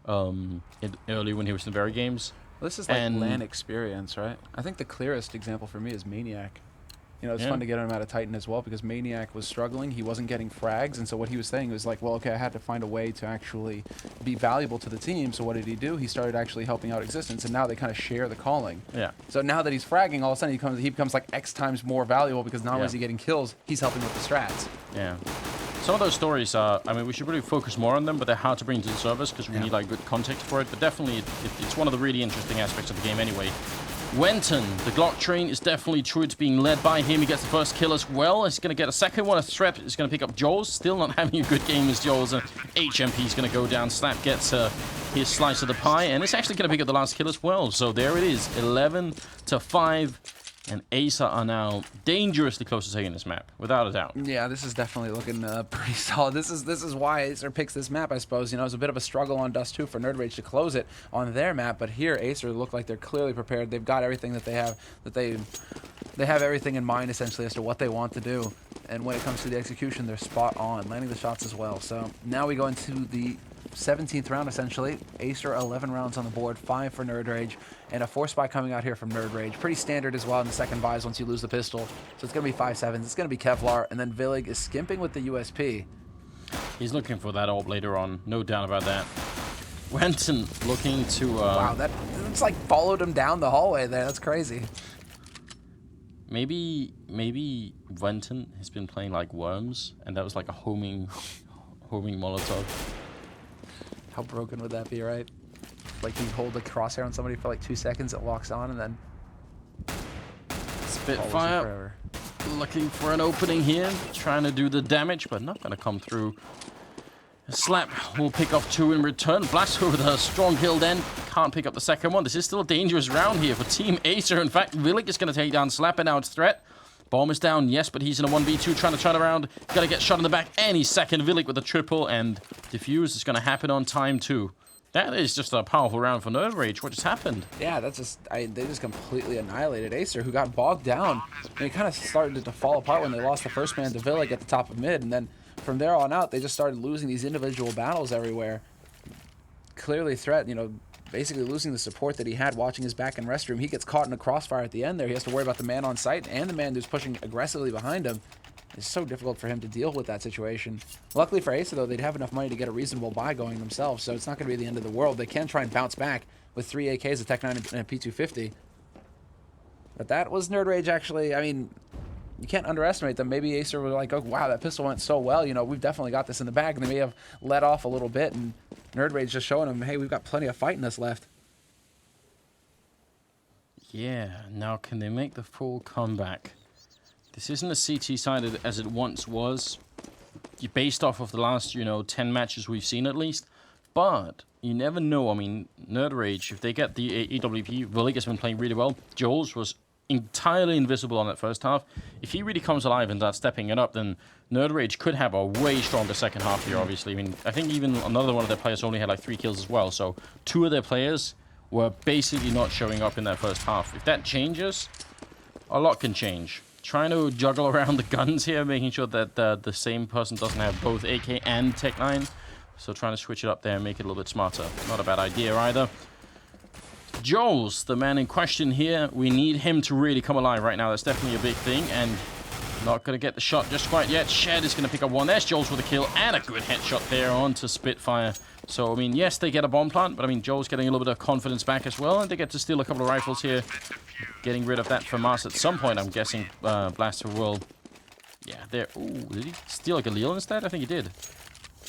[SPEAKER 1] early when he was in the very games.
[SPEAKER 2] This is like
[SPEAKER 1] And-
[SPEAKER 2] LAN experience, right? I think the clearest example for me is Maniac. You know, it's
[SPEAKER 1] Yeah.
[SPEAKER 2] fun to get him out of Titan as well because Maniac was struggling. He wasn't getting frags. And so what he was saying was like, well, okay, I had to find a way to actually be valuable to the team. So what did he do? He started actually helping out Existence. And now they kind of share the calling.
[SPEAKER 1] Yeah.
[SPEAKER 2] So now that he's fragging, all of a sudden he becomes like X times more valuable because not only
[SPEAKER 1] Yeah.
[SPEAKER 2] is he getting kills, he's helping with the strats.
[SPEAKER 1] Yeah. Some of those stories are, I mean, we should really focus more on them, but they're hard to bring to the service because we
[SPEAKER 2] Yeah.
[SPEAKER 1] need like good context for it. But definitely, it's one of the really interesting aspects of the game anyway. Wenton, the Glock train is definitely true. It's being led by him. He gets the first kill as well. He's going to get a second one. A threat is going to pick up Joel's. Still not having a good game as Joel's. HMP is going to go down. Slap gets his slice of the pie, and it's actually going to pick up the last kill as well. So there it is, 11-5. And Acer are now dangerously close to taking this map, without a doubt.
[SPEAKER 2] Yeah, this is definitely looking pretty solid. This is why Acer picks this map, I suppose. You know, it was a bit of a struggle on Dust 2 for nerdRage to close it on their map, but here Acer look like they're clearly prepared. They've got everything that they have, they have everything in mind essentially as to what they want to do. And when it comes to the execution, they're spot on, landing the shots as well. So now we go into the 17th round essentially. Acer 11 rounds on the board, 5 for nerdRage, and a force buy coming out here from nerdRage. Pretty standard as well in the second buys once you lose the pistol. So it's going to be 5-7s. It's going to be Kevlar, and then Villig is skimping with the USP.
[SPEAKER 1] He's looking for that orb later on, no doubt about that. Wenton looking to...
[SPEAKER 2] Wow, that's like followed him down the hallway there. That's crazy.
[SPEAKER 1] Maybe Wenton has been playing like Worms, and that was like a homing Molotov.
[SPEAKER 2] How broken would that be, right? Like you hold the crosshair on somebody for like 2 seconds, it locks on, and then
[SPEAKER 1] Spitfire
[SPEAKER 2] forever.
[SPEAKER 1] looking for an opening here, trying to do the damage, but not going to come through. Slap will pick off 2 in return. Blast with a strong kill then. Can't pick up the second one. This is still a dangerous round here for Team Acer. In fact, Villig is going to take down Slap, and now it's Threat. Bomb is down, yes, but he's in a 1v2 trying to turn around. Got to get shot in the back any second. Villig with a triple, and Diffuse is going to happen on time too. That is just a powerful round for nerdRage. What just happened?
[SPEAKER 2] Yeah, that's just they just completely annihilated Acer, who got bogged down. And it kind of started to fall apart when they lost the first man to Villig at the top of mid, and then from there on out, they just started losing these individual battles everywhere. Clearly, Threat, you know, basically losing the support that he had watching his back in restroom. He gets caught in a crossfire at the end there. He has to worry about the man on site and the man who's pushing aggressively behind him. It's so difficult for him to deal with that situation. Luckily for Acer, though, they'd have enough money to get a reasonable buy going themselves, so it's not going to be the end of the world. They can try and bounce back with 3 AKs, a Tech 9, and a P250. But that was nerdRage, actually. I mean, you can't underestimate them. Maybe Acer was like, oh, wow, that pistol went so well. You know, we've definitely got this in the bag. And they may have let off a little bit, and nerdRage just showing them, hey, we've got plenty of fight in us left.
[SPEAKER 1] Yeah, now can they make the full comeback? This isn't as CT-sided as it once was. based off of the last, 10 matches we've seen at least. But you never know. I mean, nerdRage, if they get the EWP, Villig has been playing really well. Joel's was entirely invisible on that first half. If he really comes alive and starts stepping it up, then nerdRage could have a way stronger second half here, obviously. I mean, I think even another one of their players only had like 3 kills as well. So 2 of their players were basically not showing up in that first half. If that changes, a lot can change. Trying to juggle around the guns here, making sure that the same person doesn't have both AK and Tech 9. So trying to switch it up there and make it a little bit smarter. Not a bad idea either. Joel's the man in question here. We need him to really come alive right now. That's definitely a big thing. And not going to get the shot just quite yet. Shed is going to pick up one. There's Joel's with a kill. And a good headshot there onto Spitfire. So, I mean, yes, they get a bomb plant. But, I mean, Joel's getting a little bit of confidence back as well. And they get to steal a couple of rifles here. Getting rid of that for Mars at some point. I'm guessing Blaster will... Yeah, there. Ooh, did he steal a Galil instead? I think he did.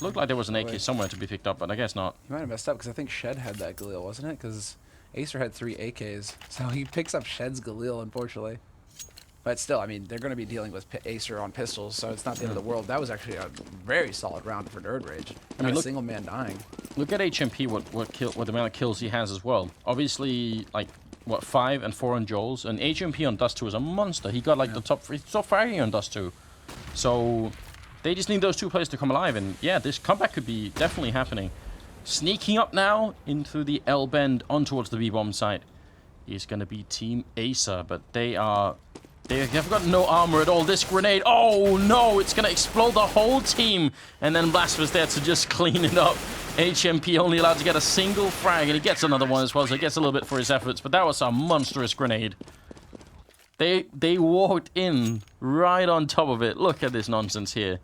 [SPEAKER 1] Looked like there was an AK somewhere to be picked up, but I guess not.
[SPEAKER 2] He might have messed up because I think Shed had that Galil, wasn't it? Because Acer had 3 AKs. So he picks up Shed's Galil, unfortunately. But still, I mean, they're going to be dealing with Acer on pistols, so it's not the end of the world. That was actually a very solid round for nerdRage. I mean, a single man dying.
[SPEAKER 1] Look at HMP, what the amount of kills he has as well. Obviously, like, what, 5 and 4 on Joel's. And HMP on Dust 2 is a monster. He got, like, the top 5 on Dust 2. So... they just need those 2 players to come alive, and yeah, this comeback could be definitely happening. Sneaking up now into the L bend on towards the B-bomb site is going to be Team Acer, but they have got no armor at all. This grenade, oh no, it's going to explode the whole team, and then Blast was there to just clean it up. HMP only allowed to get a single frag, and he gets another one as well, so he gets a little bit for his efforts, but that was a monstrous grenade. They walked in right on top of it. Look at this nonsense here.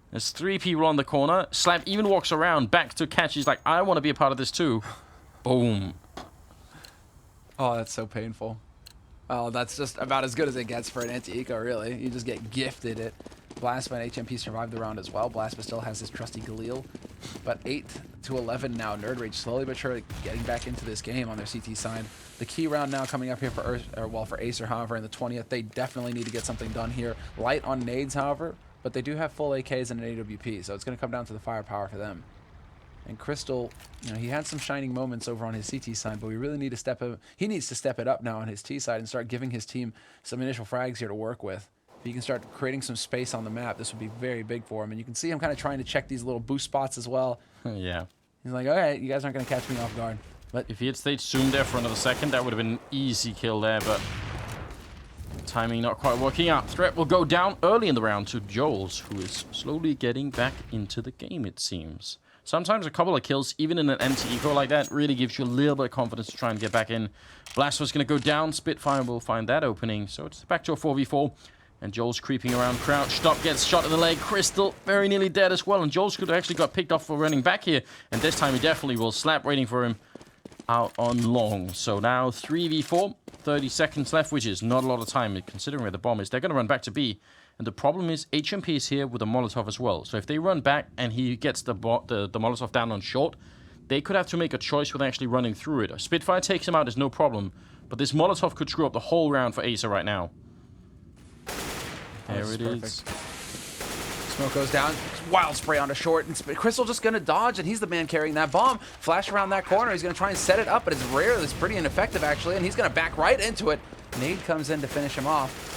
[SPEAKER 1] There's 3 people on the corner. Slap even walks around back to catch. He's like, I want to be a part of this too. Boom.
[SPEAKER 2] Oh, that's so painful. Oh, that's just about as good as it gets for an anti-eco, really. You just get gifted it. Blastma and HMP survived the round as well. Blastma still has his trusty Galil. But 8-11 now. nerdRage slowly but surely getting back into this game on their CT side. The key round now coming up here for for Acer, however, in the 20th. They definitely need to get something done here. Light on nades, however, but they do have full AKs and an AWP, so it's going to come down to the firepower for them. And Crystal, he had some shining moments over on his CT side, but we really need to he needs to step it up now on his T side and start giving his team some initial frags here to work with. If he can start creating some space on the map, this would be very big for him. And you can see him kind of trying to check these little boost spots as well.
[SPEAKER 1] Yeah.
[SPEAKER 2] He's like, all right, you guys aren't going to catch me off guard. But
[SPEAKER 1] if he had stayed zoomed there for another second, that would have been an easy kill there, but timing not quite working out. Threat will go down early in the round to Joel's, who is slowly getting back into the game, it seems. Sometimes a couple of kills, even in an empty eco like that, really gives you a little bit of confidence to try and get back in. Blast was going to go down. Spitfire will find that opening, so it's back to a 4v4. And Joel's creeping around, crouched up, gets shot in the leg. Crystal very nearly dead as well, and Joel's could have actually got picked off for running back here. And this time he definitely will. Slap waiting for him out on long. So now 3v4, 30 seconds left, which is not a lot of time considering where the bomb is. They're going to run back to B. And the problem is HMP is here with a Molotov as well. So if they run back and he gets the Molotov down on short, they could have to make a choice with actually running through it. A Spitfire takes him out is no problem. But this Molotov could screw up the whole round for Acer right now. There it is.
[SPEAKER 2] Smoke goes down. Wild spray onto short. And Crystal just going to dodge, and he's the man carrying that bomb. Flash around that corner. He's going to try and set it up, but it's rare. It's pretty ineffective, actually, and he's going to back right into it. Nade comes in to finish him off.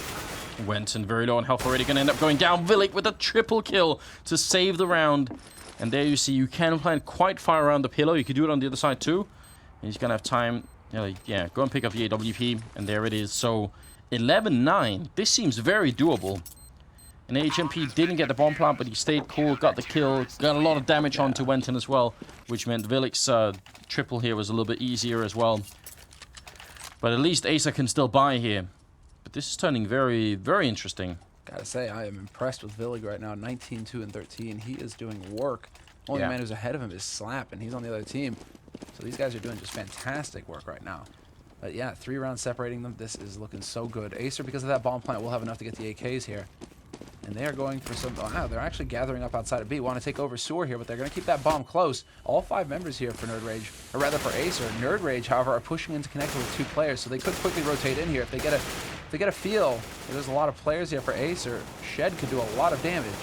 [SPEAKER 1] Wenton very low on health already, going to end up going down. Villig with a triple kill to save the round. And there you see, you can plant quite far around the pillow. You could do it on the other side too. And he's going to have time. Yeah, go and pick up the AWP. And there it is. So 11-9. This seems very doable. And HMP didn't get the bomb plant, but he stayed cool, got the kill, got a lot of damage onto Wenton as well, which meant Villig's triple here was a little bit easier as well. But at least Acer can still buy here. But this is turning very, very interesting.
[SPEAKER 2] Gotta say, I am impressed with Villig right now. 19-2-13. He is doing work. Only man who's ahead of him is Slap, and he's on the other team. So these guys are doing just fantastic work right now. But yeah, 3 rounds separating them. This is looking so good. Acer, because of that bomb plant, will have enough to get the AKs here. And they are going for some... Wow, they're actually gathering up outside of B. Want to take over Sewer here, but they're going to keep that bomb close. All 5 members here for nerdRage, or rather for Acer. nerdRage, however, are pushing into connector with 2 players, so they could quickly rotate in here. If they get a feel that there's a lot of players here for Acer, Shed could do a lot of damage.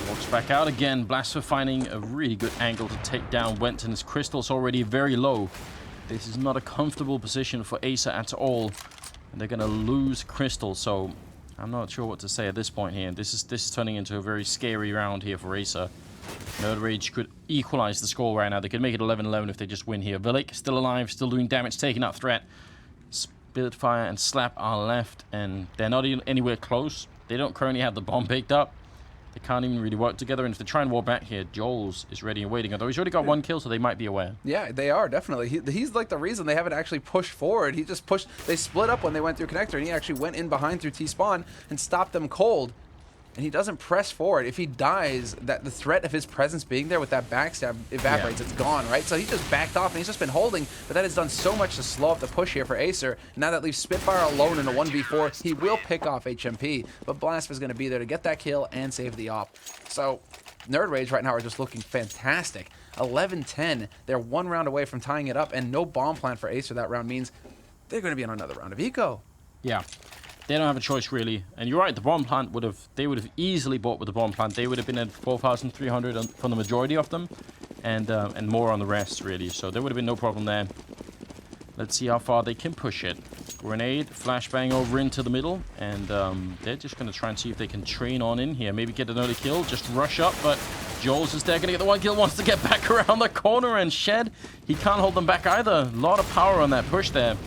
[SPEAKER 1] Walks back out again. Blaster finding a really good angle to take down Wenton's Crystal's already very low. This is not a comfortable position for Acer at all. And they're going to lose Crystal, so I'm not sure what to say at this point here. This is turning into a very scary round here for Acer. nerdRage could equalize the score right now. They could make it 11-11 if they just win here. Villig still alive, still doing damage, taking out threat. Spitfire and Slap are left, and they're not even anywhere close. They don't currently have the bomb picked up. They can't even really work together, and if they try and war back here, Joel's is ready and waiting. Although he's already got 1 kill, so they might be aware.
[SPEAKER 2] Yeah, they are, definitely. He's like the reason they haven't actually pushed forward. He just pushed. They split up when they went through connector, and he actually went in behind through T-spawn and stopped them cold. And he doesn't press forward. If he dies, that the threat of his presence being there with that backstab evaporates. Yeah. It's gone, right? So he just backed off, and he's just been holding. But that has done so much to slow up the push here for Acer. And now that leaves Spitfire alone in a 1v4. He will pick off HMP, but Blast is going to be there to get that kill and save the op. So nerdRage right now are just looking fantastic. 11-10. They're 1 round away from tying it up, and no bomb plant for Acer that round means they're going to be on another round of eco.
[SPEAKER 1] Yeah. They don't have a choice, really. And you're right, the bomb plant they would have easily bought with the bomb plant. They would have been at 4,300 for the majority of them, and more on the rest, really. So there would have been no problem there. Let's see how far they can push it. Grenade, flashbang over into the middle, and they're just going to try and see if they can train on in here. Maybe get an early kill, just rush up, but Joel's is there, going to get the 1 kill, wants to get back around the corner, and Shed, he can't hold them back either. A lot of power on that push there.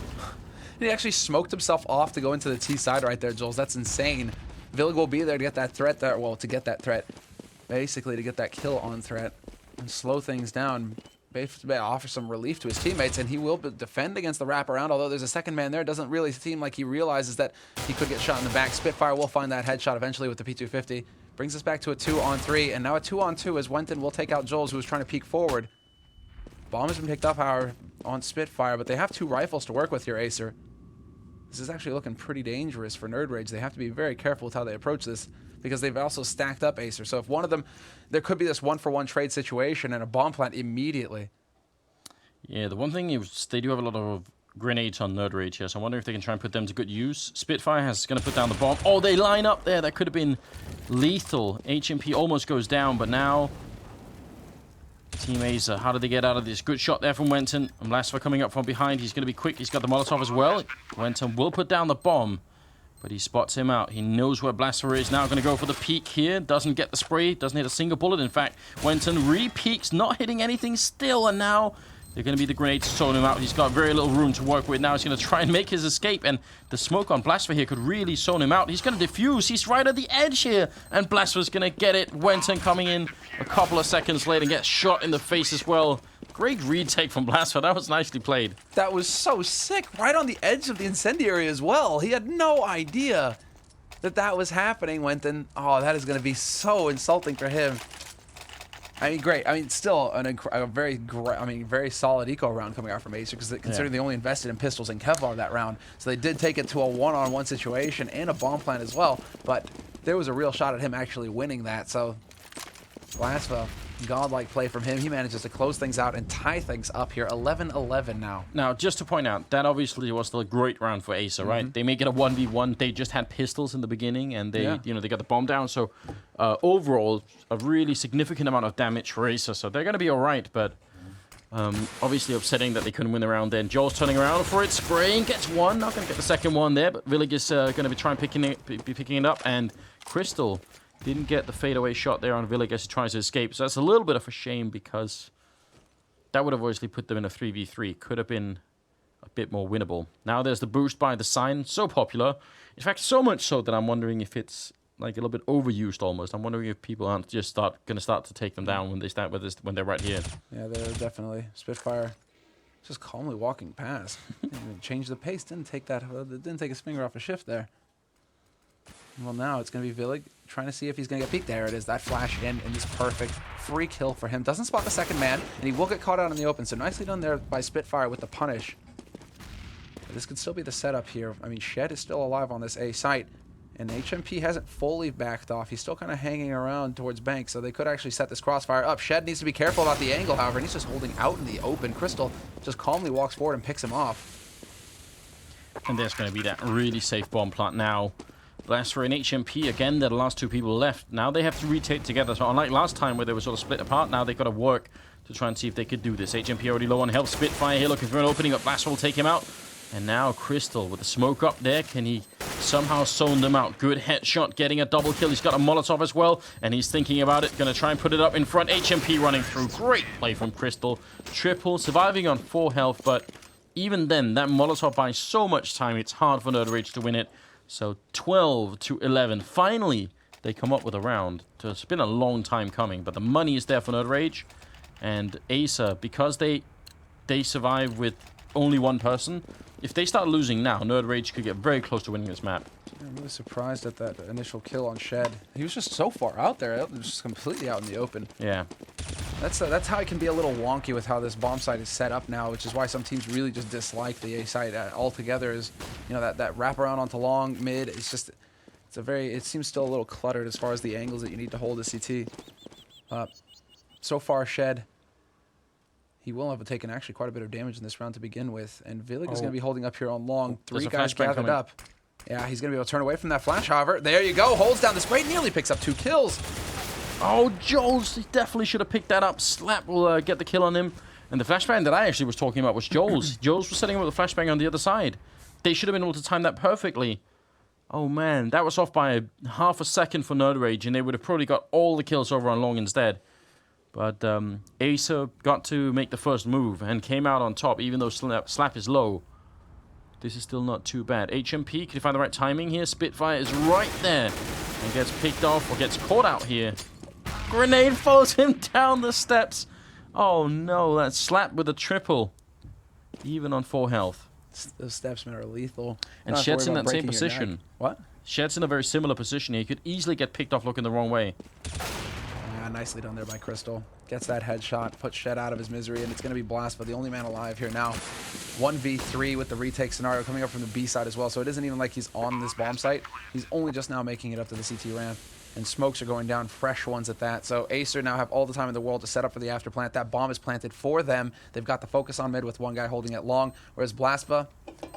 [SPEAKER 2] He actually smoked himself off to go into the T side right there, Jules. That's insane. Villig will be there to get that threat there. Well, to get that threat. Basically, to get that kill on threat and slow things down. Basically, offer some relief to his teammates, and he will defend against the wraparound. Although there's a second man there, it doesn't really seem like he realizes that he could get shot in the back. Spitfire will find that headshot eventually with the P250. Brings us back to a 2-on-3, and now a 2-on-2 as Wenton will take out Jules, who was trying to peek forward. Bomb has been picked up, however, on Spitfire, but they have 2 rifles to work with here, Acer. This is actually looking pretty dangerous for nerdRage. They have to be very careful with how they approach this, because they've also stacked up Acer. So if one of them, there could be this 1-for-1 trade situation and a bomb plant immediately.
[SPEAKER 1] Yeah, the one thing is they do have a lot of grenades on nerdRage here, so I wonder if they can try and put them to good use. Spitfire is going to put down the bomb. Oh, they line up there. That could have been lethal. HMP almost goes down, but now Team Acer, how do they get out of this? Good shot there from Wenton. And Blasphemous coming up from behind. He's going to be quick. He's got the Molotov as well. Wenton will put down the bomb, but he spots him out. He knows where Blasphemous is. Now going to go for the peek here. Doesn't get the spray. Doesn't hit a single bullet. In fact, Wenton re-peeks, not hitting anything still. And now they're going to be the grenades to zone him out. He's got very little room to work with. Now he's going to try and make his escape. And the smoke on Blasphemous here could really zone him out. He's going to defuse. He's right at the edge here. And Blasphemous going to get it. Wenton coming in a couple of seconds later and gets shot in the face as well. Great retake from Blasphemous. That was nicely played.
[SPEAKER 2] That was so sick. Right on the edge of the incendiary as well. He had no idea that that was happening, Wenton. Oh, that is going to be so insulting for him. I mean, great. I mean, still a very solid eco round coming out from Acer, because considering they only invested in pistols and Kevlar that round, so they did take it to a 1-on-1 situation and a bomb plant as well. But there was a real shot at him actually winning that. So, Blasphemous, godlike play from him. He manages to close things out and tie things up here. 11-11 now.
[SPEAKER 1] Now, just to point out, that obviously was still a great round for Acer, right? They make it a 1v1. They just had pistols in the beginning, and they, they got the bomb down. So, overall, a really significant amount of damage for Acer. So they're going to be all right, but obviously upsetting that they couldn't win the round then. Joel's turning around for it, spraying, gets one. Not going to get the second one there, but Villig is going to be picking it up, and Crystal didn't get the fadeaway shot there on Villig as he tries to escape. So that's a little bit of a shame, because that would have obviously put them in a 3v3. Could have been a bit more winnable. Now there's the boost by the sign. So popular. In fact, so much so that I'm wondering if it's like a little bit overused almost. I'm wondering if people aren't just going to start to take them down when they start with this, when they're right here.
[SPEAKER 2] Yeah, they're definitely. Spitfire just calmly walking past. Didn't even change the pace. Didn't take his finger off a shift there. Well, now it's going to be Villig trying to see if he's going to get peeked. There it is, that flash in, and this perfect free kill for him. Doesn't spot the second man, and he will get caught out in the open. So nicely done there by Spitfire with the punish. But this could still be the setup here. I mean, Shed is still alive on this A site, and HMP hasn't fully backed off. He's still kind of hanging around towards Bank, so they could actually set this crossfire up. Shed needs to be careful about the angle, however, and he's just holding out in the open. Crystal just calmly walks forward and picks him off.
[SPEAKER 1] And there's going to be that really safe bomb plant now. Blastfire and HMP, again, they're the last two people left. Now they have to retake together. So unlike last time where they were sort of split apart, now they've got to work to try and see if they could do this. HMP already low on health. Spitfire here looking for an opening up. Blastfire will take him out. And now Crystal with the smoke up there. Can he somehow zone them out? Good headshot, getting a double kill. He's got a Molotov as well, and he's thinking about it. Going to try and put it up in front. HMP running through. Great play from Crystal. Triple, surviving on 4 health, but even then, that Molotov buys so much time. It's hard for nerdRage to win it. So 12 to 11. Finally, they come up with a round. It's been a long time coming, but the money is there for nerdRage. And Acer, because they survive with only one person, if they start losing now, nerdRage could get very close to winning this map.
[SPEAKER 2] I'm really surprised at that initial kill on Shed. He was just so far out there, just completely out in the open.
[SPEAKER 1] Yeah.
[SPEAKER 2] That's how it can be a little wonky with how this bomb site is set up now, which is why some teams really just dislike the A site altogether. Is, you know, that wraparound onto long, mid. It's just, it seems still a little cluttered as far as the angles that you need to hold a CT. So far, Shed, he will have taken actually quite a bit of damage in this round to begin with, and Villig is going to be holding up here on long. 3 guys gathered up. Yeah, he's going to be able to turn away from that flash, however. There you go, holds down the spray, nearly picks up 2 kills.
[SPEAKER 1] Oh, Joel's, he definitely should have picked that up. Slap will get the kill on him. And the flashbang that I actually was talking about was Joel's. Joel's was setting up with the flashbang on the other side. They should have been able to time that perfectly. Oh, man, that was off by half a second for nerdRage, and they would have probably got all the kills over on long instead. But Acer got to make the first move and came out on top, even though Slap is low. This is still not too bad. HMP, can you find the right timing here? Spitfire is right there and gets picked off or gets caught out here. Grenade follows him down the steps. Oh no, that's Slap with a triple, even on 4 health.
[SPEAKER 2] Those steps, man, are lethal.
[SPEAKER 1] And Shed's in that same position.
[SPEAKER 2] What?
[SPEAKER 1] Shed's in a very similar position here. He could easily get picked off looking the wrong way.
[SPEAKER 2] Nicely done there by Crystal. Gets that headshot, puts Shed out of his misery, and it's going to be Blastfire, the only man alive here now. 1v3 with the retake scenario coming up from the B side as well, so it isn't even like he's on this bomb site. He's only just now making it up to the CT ramp, and smokes are going down, fresh ones at that. So Acer now have all the time in the world to set up for the after plant. That bomb is planted for them. They've got the focus on mid with one guy holding it long, whereas Blastfire,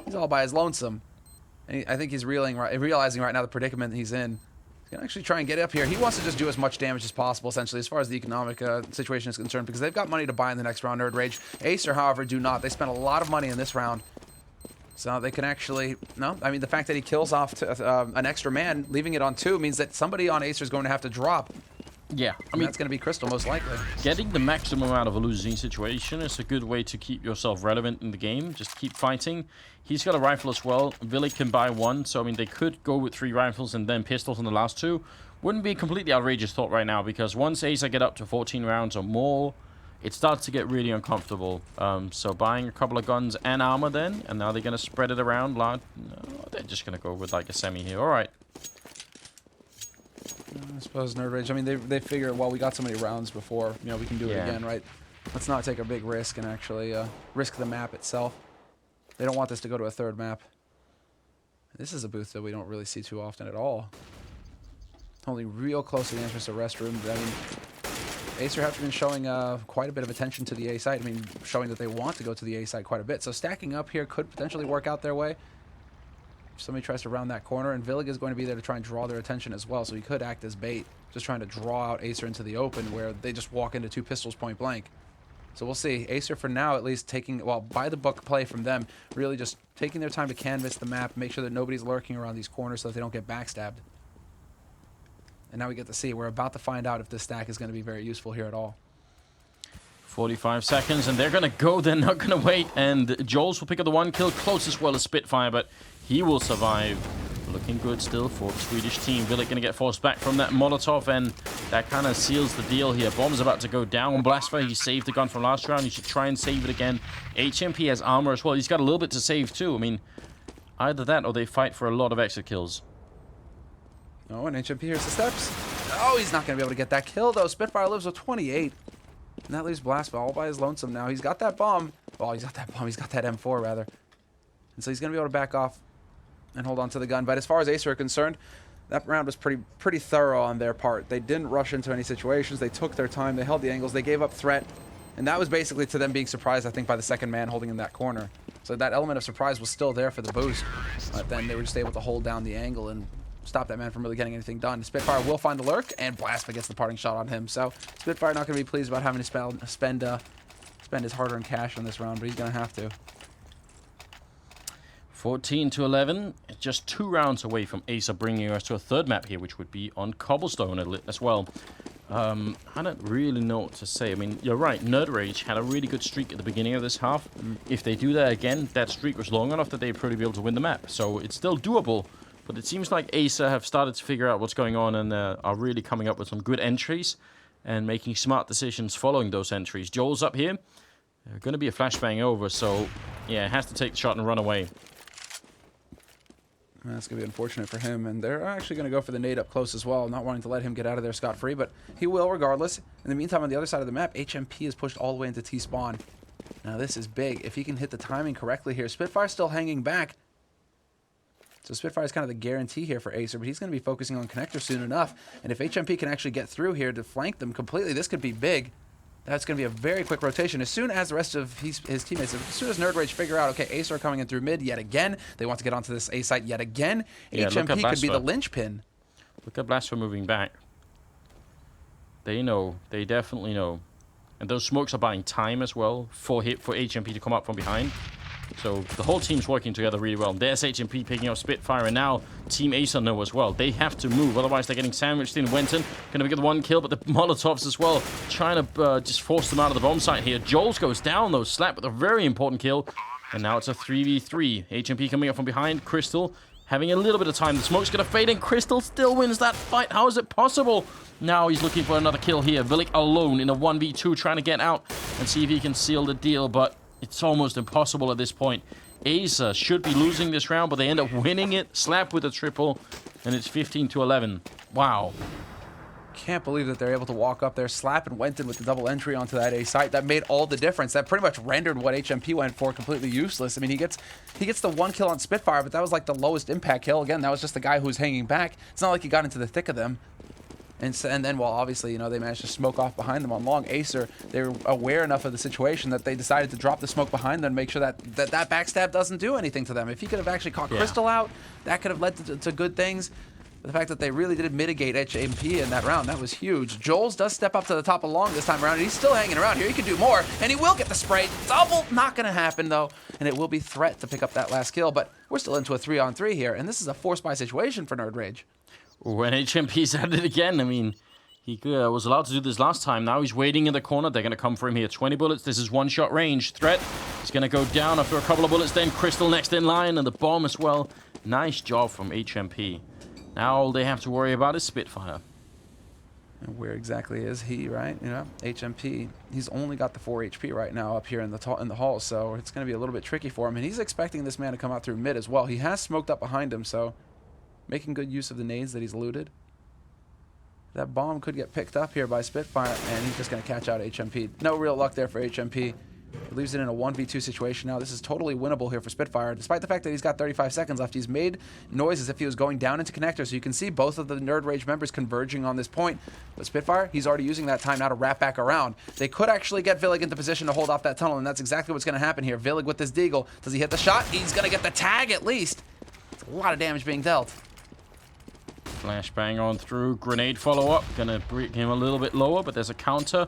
[SPEAKER 2] he's all by his lonesome. And I think he's realizing right now the predicament he's in. He's going to actually try and get up here. He wants to just do as much damage as possible, essentially, as far as the economic situation is concerned, because they've got money to buy in the next round, nerdRage. Acer, however, do not. They spent a lot of money in this round. So they can actually... No, I mean, the fact that he kills off an extra man, leaving it on 2, means that somebody on Acer is going to have to drop.
[SPEAKER 1] Yeah, I mean,
[SPEAKER 2] that's going to be Crystal, most likely.
[SPEAKER 1] Getting the maximum out of a losing situation is a good way to keep yourself relevant in the game. Just keep fighting. He's got a rifle as well. Villig can buy 1, so I mean, they could go with 3 rifles and then pistols on the last 2. Wouldn't be a completely outrageous thought right now, because once Acer get up to 14 rounds or more, it starts to get really uncomfortable. So buying a couple of guns and armor then, and now they're going to spread it around. No, they're just going to go with like a semi here. All right.
[SPEAKER 2] I suppose nerdRage, I mean, they figure, well, we got so many rounds before, you know, we can do it again, right? Let's not take a big risk and actually risk the map itself. They don't want this to go to a 3rd map. This is a booth that we don't really see too often at all. Only real close to the entrance to restroom. I mean, Acer have been showing quite a bit of attention to the A site. I mean, showing that they want to go to the A site quite a bit. So stacking up here could potentially work out their way. If somebody tries to round that corner, and Villig is going to be there to try and draw their attention as well, so he could act as bait, just trying to draw out Acer into the open where they just walk into 2 pistols point blank. So we'll see. Acer for now at least taking, well, by the book play from them, really just taking their time to canvas the map, make sure that nobody's lurking around these corners so that they don't get backstabbed. And now we get to see. We're about to find out if this stack is going to be very useful here at all.
[SPEAKER 1] 45 seconds, and they're going to go. They're not going to wait. And Joel's will pick up the 1 kill, close as well as Spitfire, but he will survive. Looking good still for the Swedish team. Villig going to get forced back from that Molotov, and that kind of seals the deal here. Bomb's about to go down. Blastfire, he saved the gun from last round. He should try and save it again. HMP has armor as well. He's got a little bit to save too. I mean, either that or they fight for a lot of extra kills.
[SPEAKER 2] Oh, and HMP here's the steps. Oh, he's not going to be able to get that kill, though. Spitfire lives with 28. And that leaves Blastfire all by his lonesome now. He's got that bomb. Well, he's got that bomb. He's got that M4, rather. And so he's going to be able to back off and hold on to the gun. But as far as Acer are concerned, that round was pretty thorough on their part. They didn't rush into any situations. They took their time. They held the angles. They gave up threat. And that was basically to them being surprised, I think, by the 2nd man holding in that corner. So that element of surprise was still there for the boost. But then they were just able to hold down the angle and stop that man from really getting anything done. Spitfire will find the lurk, and Blasphemy gets the parting shot on him. So Spitfire not going to be pleased about having to spend his hard-earned cash on this round, but he's going to have to.
[SPEAKER 1] 14-11, just 2 rounds away from Acer bringing us to a third map here, which would be on Cobblestone as well. I don't really know what to say. I mean, you're right, nerdRage had a really good streak at the beginning of this half. If they do that again, that streak was long enough that they'd probably be able to win the map. So it's still doable, but it seems like Acer have started to figure out what's going on and are really coming up with some good entries and making smart decisions following those entries. Joel's up here. Going to be a flashbang over, so yeah, has to take the shot and run away.
[SPEAKER 2] That's going to be unfortunate for him, and they're actually going to go for the nade up close as well, not wanting to let him get out of there scot-free, but he will regardless. In the meantime, on the other side of the map, HMP is pushed all the way into T-spawn. Now this is big. If he can hit the timing correctly here, Spitfire's still hanging back. So Spitfire's kind of the guarantee here for Acer, but he's going to be focusing on connector soon enough, and if HMP can actually get through here to flank them completely, this could be big. That's going to be a very quick rotation. As soon as the rest of his teammates, as soon as nerdRage figure out, okay, Acer are coming in through mid yet again. They want to get onto this A site yet again.
[SPEAKER 1] Yeah,
[SPEAKER 2] HMP could be the linchpin.
[SPEAKER 1] Look at Blasphemy moving back. They know. They definitely know. And those smokes are buying time as well for HMP to come up from behind. So the whole team's working together really well. There's HMP picking up Spitfire, and now Team Acer know as well. They have to move, otherwise they're getting sandwiched in. Wenton going to get the 1 kill, but the Molotovs as well, trying to just force them out of the bomb site here. Joel's goes down, though, Slap with a very important kill. And now it's a 3v3. HMP coming up from behind. Crystal having a little bit of time. The smoke's going to fade in. Crystal still wins that fight. How is it possible? Now he's looking for another kill here. Villic alone in a 1v2, trying to get out and see if he can seal the deal, but it's almost impossible at this point. Acer should be losing this round, but they end up winning it. Slap with a triple, and it's 15-11. Wow.
[SPEAKER 2] Can't believe that they're able to walk up there, Slap and Wenton with the double entry onto that A site. That made all the difference. That pretty much rendered what HMP went for completely useless. I mean, he gets the 1 kill on Spitfire, but that was like the lowest impact kill. Again, that was just the guy who was hanging back. It's not like he got into the thick of them. And then, well, obviously, you know, they managed to smoke off behind them on long. Acer, they were aware enough of the situation that they decided to drop the smoke behind them and make sure that backstab doesn't do anything to them. If he could have actually caught Crystal out, that could have led to good things. But the fact that they really did mitigate HMP in that round, that was huge. Joel's does step up to the top of long this time around, and he's still hanging around here. He could do more, and he will get the spray. Double, not going to happen, though, and it will be Threat to pick up that last kill. But we're still into a 3-on-3 here, and this is a 4-spy situation for nerdRage.
[SPEAKER 1] When HMP's at it again, I mean, he was allowed to do this last time. Now he's waiting in the corner. They're going to come for him here. 20 bullets. This is 1-shot range. Threat is going to go down after a couple of bullets. Then Crystal next in line, and the bomb as well. Nice job from HMP. Now all they have to worry about is Spitfire.
[SPEAKER 2] And where exactly is he, right? You know, HMP, he's only got the 4 HP right now up here in the hall, so it's going to be a little bit tricky for him. And he's expecting this man to come out through mid as well. He has smoked up behind him, so making good use of the nades that he's looted. That bomb could get picked up here by Spitfire, and he's just going to catch out HMP. No real luck there for HMP. He leaves it in a 1v2 situation now. This is totally winnable here for Spitfire. Despite the fact that he's got 35 seconds left, he's made noise as if he was going down into connector, so you can see both of the nerdRage members converging on this point. But Spitfire, he's already using that time now to wrap back around. They could actually get Villig into position to hold off that tunnel, and that's exactly what's going to happen here. Villig with this deagle. Does he hit the shot? He's going to get the tag at least. It's a lot of damage being dealt.
[SPEAKER 1] Flashbang on through. Grenade follow-up. Gonna break him a little bit lower, but there's a counter.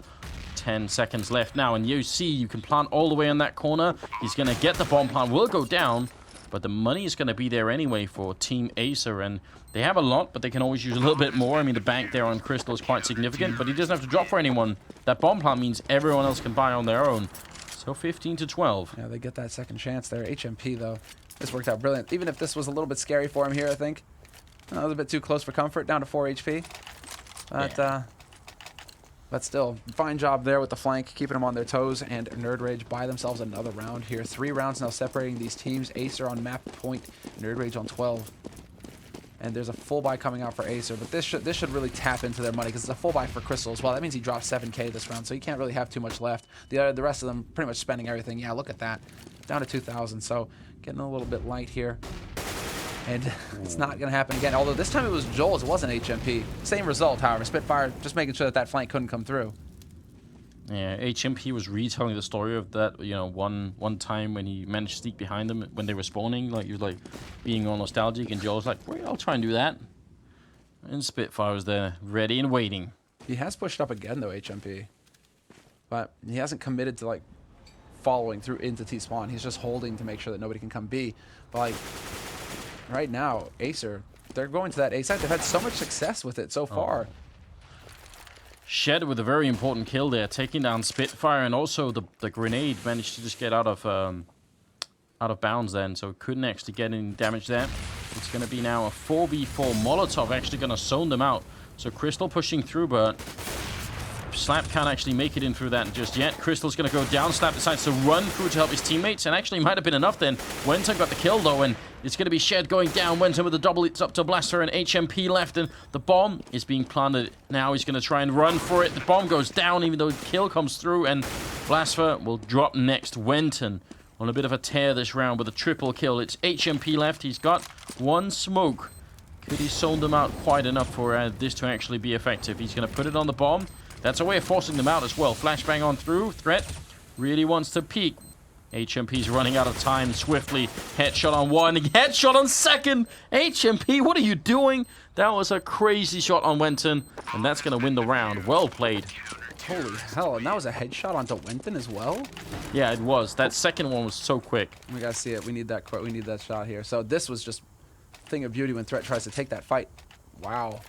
[SPEAKER 1] 10 seconds left now, and you see you can plant all the way in that corner. He's gonna get the bomb plant. Will go down, but the money is gonna be there anyway for Team Acer, and they have a lot, but they can always use a little bit more. I mean, the bank there on Crystal is quite significant, but he doesn't have to drop for anyone. That bomb plant means everyone else can buy on their own. So 15-12.
[SPEAKER 2] Yeah, they get that second chance there. HMP, though, this worked out brilliant. Even if this was a little bit scary for him here, I think. That was a bit too close for comfort, down to 4 HP. But,
[SPEAKER 1] yeah.
[SPEAKER 2] But still, fine job there with the flank, keeping them on their toes, and nerdRage buy themselves another round here. 3 rounds now separating these teams. Acer on map point, nerdRage on 12. And there's a full buy coming out for Acer, but this should really tap into their money because it's a full buy for Crystal as well. That means he dropped 7K this round, so he can't really have too much left. The rest of them pretty much spending everything. Yeah, look at that. Down to 2,000, so getting a little bit light here. And it's not going to happen again. Although this time it was Joel's, it wasn't HMP. Same result, however. Spitfire just making sure that that flank couldn't come through.
[SPEAKER 1] Yeah, HMP was retelling the story of that, you know, one time when he managed to sneak behind them when they were spawning. Like, he was like being all nostalgic, and Joel's like, well, I'll try and do that. And Spitfire was there, ready and waiting.
[SPEAKER 2] He has pushed up again, though, HMP. But he hasn't committed to, like, following through into T-spawn. He's just holding to make sure that nobody can come B. But, like, right now, Acer, they're going to that A site. They've had so much success with it so far.
[SPEAKER 1] Shed with a very important kill there, taking down Spitfire, and also the grenade managed to just get out of bounds then, so couldn't actually get any damage there. It's going to be now a 4v4. Molotov actually going to zone them out. So Crystal pushing through, but Slap can't actually make it in through that just yet. Crystal's going to go down. Slap decides to run through to help his teammates, and actually might have been enough then. Wenton got the kill though, and it's going to be Shed going down. Wenton with a double. It's up to Blaster and HMP left, and the bomb is being planted. Now he's going to try and run for it. The bomb goes down, even though the kill comes through, and Blaster will drop next. Wenton on a bit of a tear this round with a triple kill. It's HMP left. He's got one smoke. Could he zone them out quite enough for this to actually be effective? He's going to put it on the bomb. That's a way of forcing them out as well. Flashbang on through. Threat really wants to peek. HMP's running out of time swiftly. Headshot on one. Headshot on second. HMP, what are you doing? That was a crazy shot on Wenton. And that's going to win the round. Well played.
[SPEAKER 2] Holy hell, and that was a headshot onto Wenton as well?
[SPEAKER 1] Yeah, it was. That second one was so quick.
[SPEAKER 2] We gotta see it. We need that quote. We need that shot here. So this was just a thing of beauty when Threat tries to take that fight. Wow.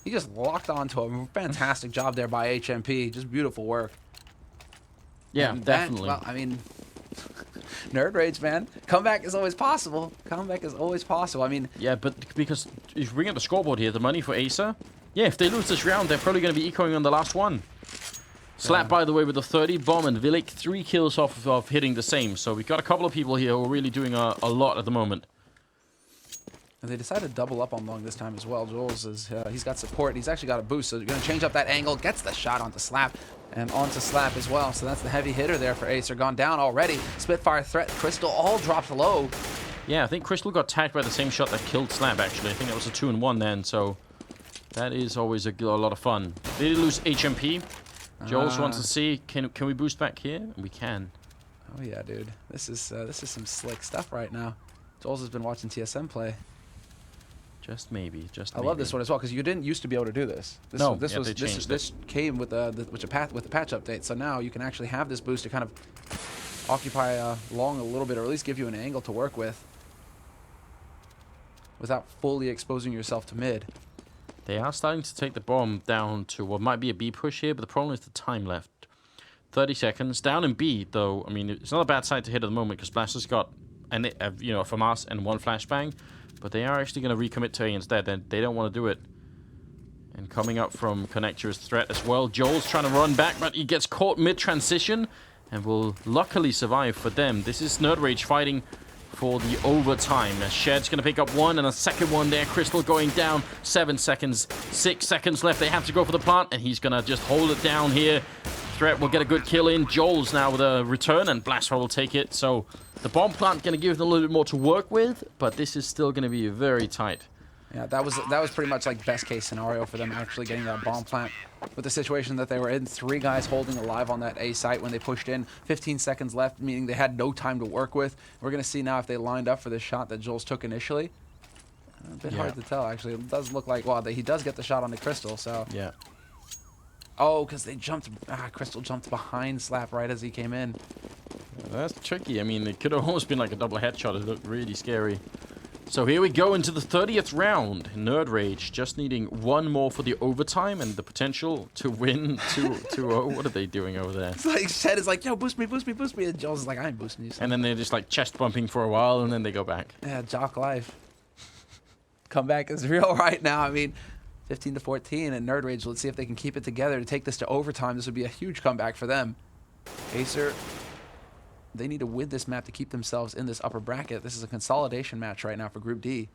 [SPEAKER 2] He just locked onto a fantastic job there by HMP. Just beautiful work.
[SPEAKER 1] Yeah,
[SPEAKER 2] and
[SPEAKER 1] definitely.
[SPEAKER 2] Well, I mean, nerdRage, man. Comeback is always possible. Comeback is always possible. I mean...
[SPEAKER 1] Yeah, but because if you bring up the scoreboard here, the money for Acer... Yeah, if they lose this round, they're probably going to be ecoing on the last one. Slap, by the way, with the 30. Bomb and Vilik, 3 kills off of hitting the same. So we've got a couple of people here who are really doing a lot at the moment.
[SPEAKER 2] And they decided to double up on Long this time as well. Jules is he's got support. He's actually got a boost, so they're going to change up that angle. Gets the shot onto Slap and onto Slap as well. So that's the heavy hitter there for Acer. Gone down already. Spitfire, Threat, Crystal all dropped low.
[SPEAKER 1] Yeah, I think Crystal got tagged by the same shot that killed Slap, actually. I think that was a 2-1 then, so... That is always a lot of fun. They did lose HMP. Jules wants to see, can we boost back here? We can.
[SPEAKER 2] Oh yeah, dude. This is some slick stuff right now. Jules has been watching TSM play.
[SPEAKER 1] Just maybe,
[SPEAKER 2] I love this one as well because you didn't used to be able to do this. This came with the patch update. So now you can actually have this boost to kind of occupy Long a little bit, or at least give you an angle to work with, without fully exposing yourself to mid.
[SPEAKER 1] They are starting to take the bomb down to what might be a B push here, but the problem is the time left. 30 seconds. Down in B, though, I mean, it's not a bad side to hit at the moment because Blaster's got a FAMAS and 1 flashbang, but they are actually going to recommit to A instead. They don't want to do it. And coming up from Connector is Threat as well. Joel's trying to run back, but he gets caught mid-transition and will luckily survive for them. This is nerdRage fighting for the overtime. Shed's going to pick up one and a second one there. Crystal going down. 7 seconds. 6 seconds left. They have to go for the plant, and he's going to just hold it down here. Threat will get a good kill in. Joel's now with a return, and Blaster will take it. So the bomb plant going to give them a little bit more to work with, but this is still going to be very tight.
[SPEAKER 2] Yeah, that was pretty much like best case scenario for them actually getting that bomb plant. With the situation that they were in, 3 guys holding alive on that A site when they pushed in. 15 seconds left, meaning they had no time to work with. We're going to see now if they lined up for the shot that Jules took initially. A bit hard to tell, actually. It does look like, well, he does get the shot on the Crystal, so.
[SPEAKER 1] Yeah.
[SPEAKER 2] Oh, because they jumped, Crystal jumped behind Slap right as he came in.
[SPEAKER 1] That's tricky. I mean, it could have almost been like a double headshot. It looked really scary. So here we go into the 30th round. nerdRage just needing 1 more for the overtime and the potential to win 2-0. What are they doing over there?
[SPEAKER 2] It's like Shed is like, yo, boost me, boost me, boost me. And Jules is like, I ain't boosting you.
[SPEAKER 1] And then they're just like chest bumping for a while and then they go back.
[SPEAKER 2] Yeah, jock life. Comeback is real right now. I mean, 15-14 and nerdRage. Let's see if they can keep it together to take this to overtime. This would be a huge comeback for them. Acer, they need to win this map to keep themselves in this upper bracket. This is a consolidation match right now for Group D.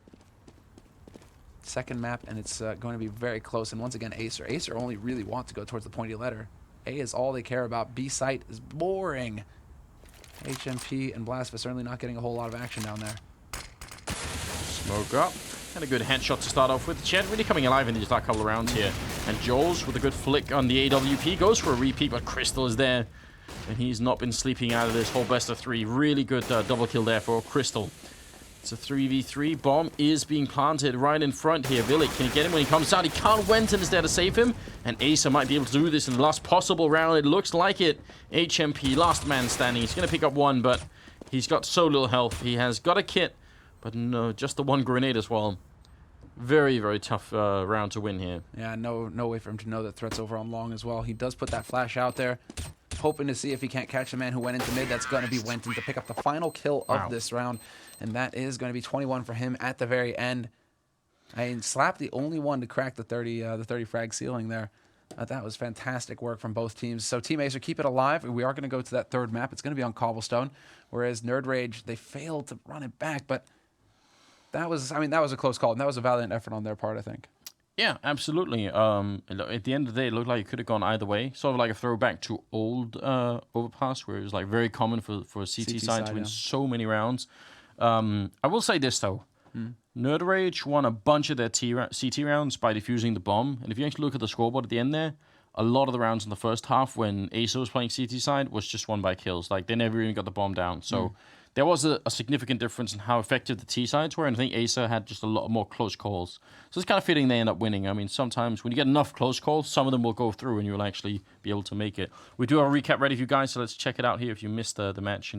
[SPEAKER 2] Second map, and it's going to be very close. And once again, Acer only really want to go towards the pointy letter. A is all they care about. B site is boring. HMP and Blast certainly not getting a whole lot of action down there.
[SPEAKER 1] Smoke up. And a good headshot to start off with. Shed really coming alive in these last couple of rounds here. And Joel's with a good flick on the AWP. Goes for a repeat, but Crystal is there. And he's not been sleeping out of this whole best of 3. Really good double kill there for Crystal. It's a 3v3. Bomb is being planted right in front here. Villic, can he get him when he comes out? He can't. Wenton is there to save him. And Acer might be able to do this in the last possible round. It looks like it. HMP, last man standing. He's going to pick up one, but he's got so little health. He has got a kit, but no, just the one grenade as well. Very, very tough round to win here.
[SPEAKER 2] Yeah, no way for him to know that threat's over on long as well. He does put that flash out there, hoping to see if he can't catch the man who went into mid. That's going to be Wenton to pick up the final kill of this round. And that is going to be 21 for him at the very end. I mean, Slap the only one to crack the 30 frag ceiling there. That was fantastic work from both teams. So Team Acer, keep it alive. We are going to go to that third map. It's going to be on Cobblestone. Whereas nerdRage, they failed to run it back. But that was a close call. And that was a valiant effort on their part, I think.
[SPEAKER 1] Yeah, absolutely. At the end of the day, it looked like it could have gone either way. Sort of like a throwback to old Overpass, where it was like very common for CT side to win so many rounds. I will say this, though. nerdRage won a bunch of their CT rounds by defusing the bomb. And if you actually look at the scoreboard at the end there, a lot of the rounds in the first half when Acer was playing CT side was just won by kills. Like, they never even got the bomb down. So there was a significant difference in how effective the T sides were. And I think Acer had just a lot more close calls. So it's kind of fitting they end up winning. I mean, sometimes when you get enough close calls, some of them will go through and you'll actually be able to make it. We do have a recap ready for you guys, so let's check it out here if you missed the match.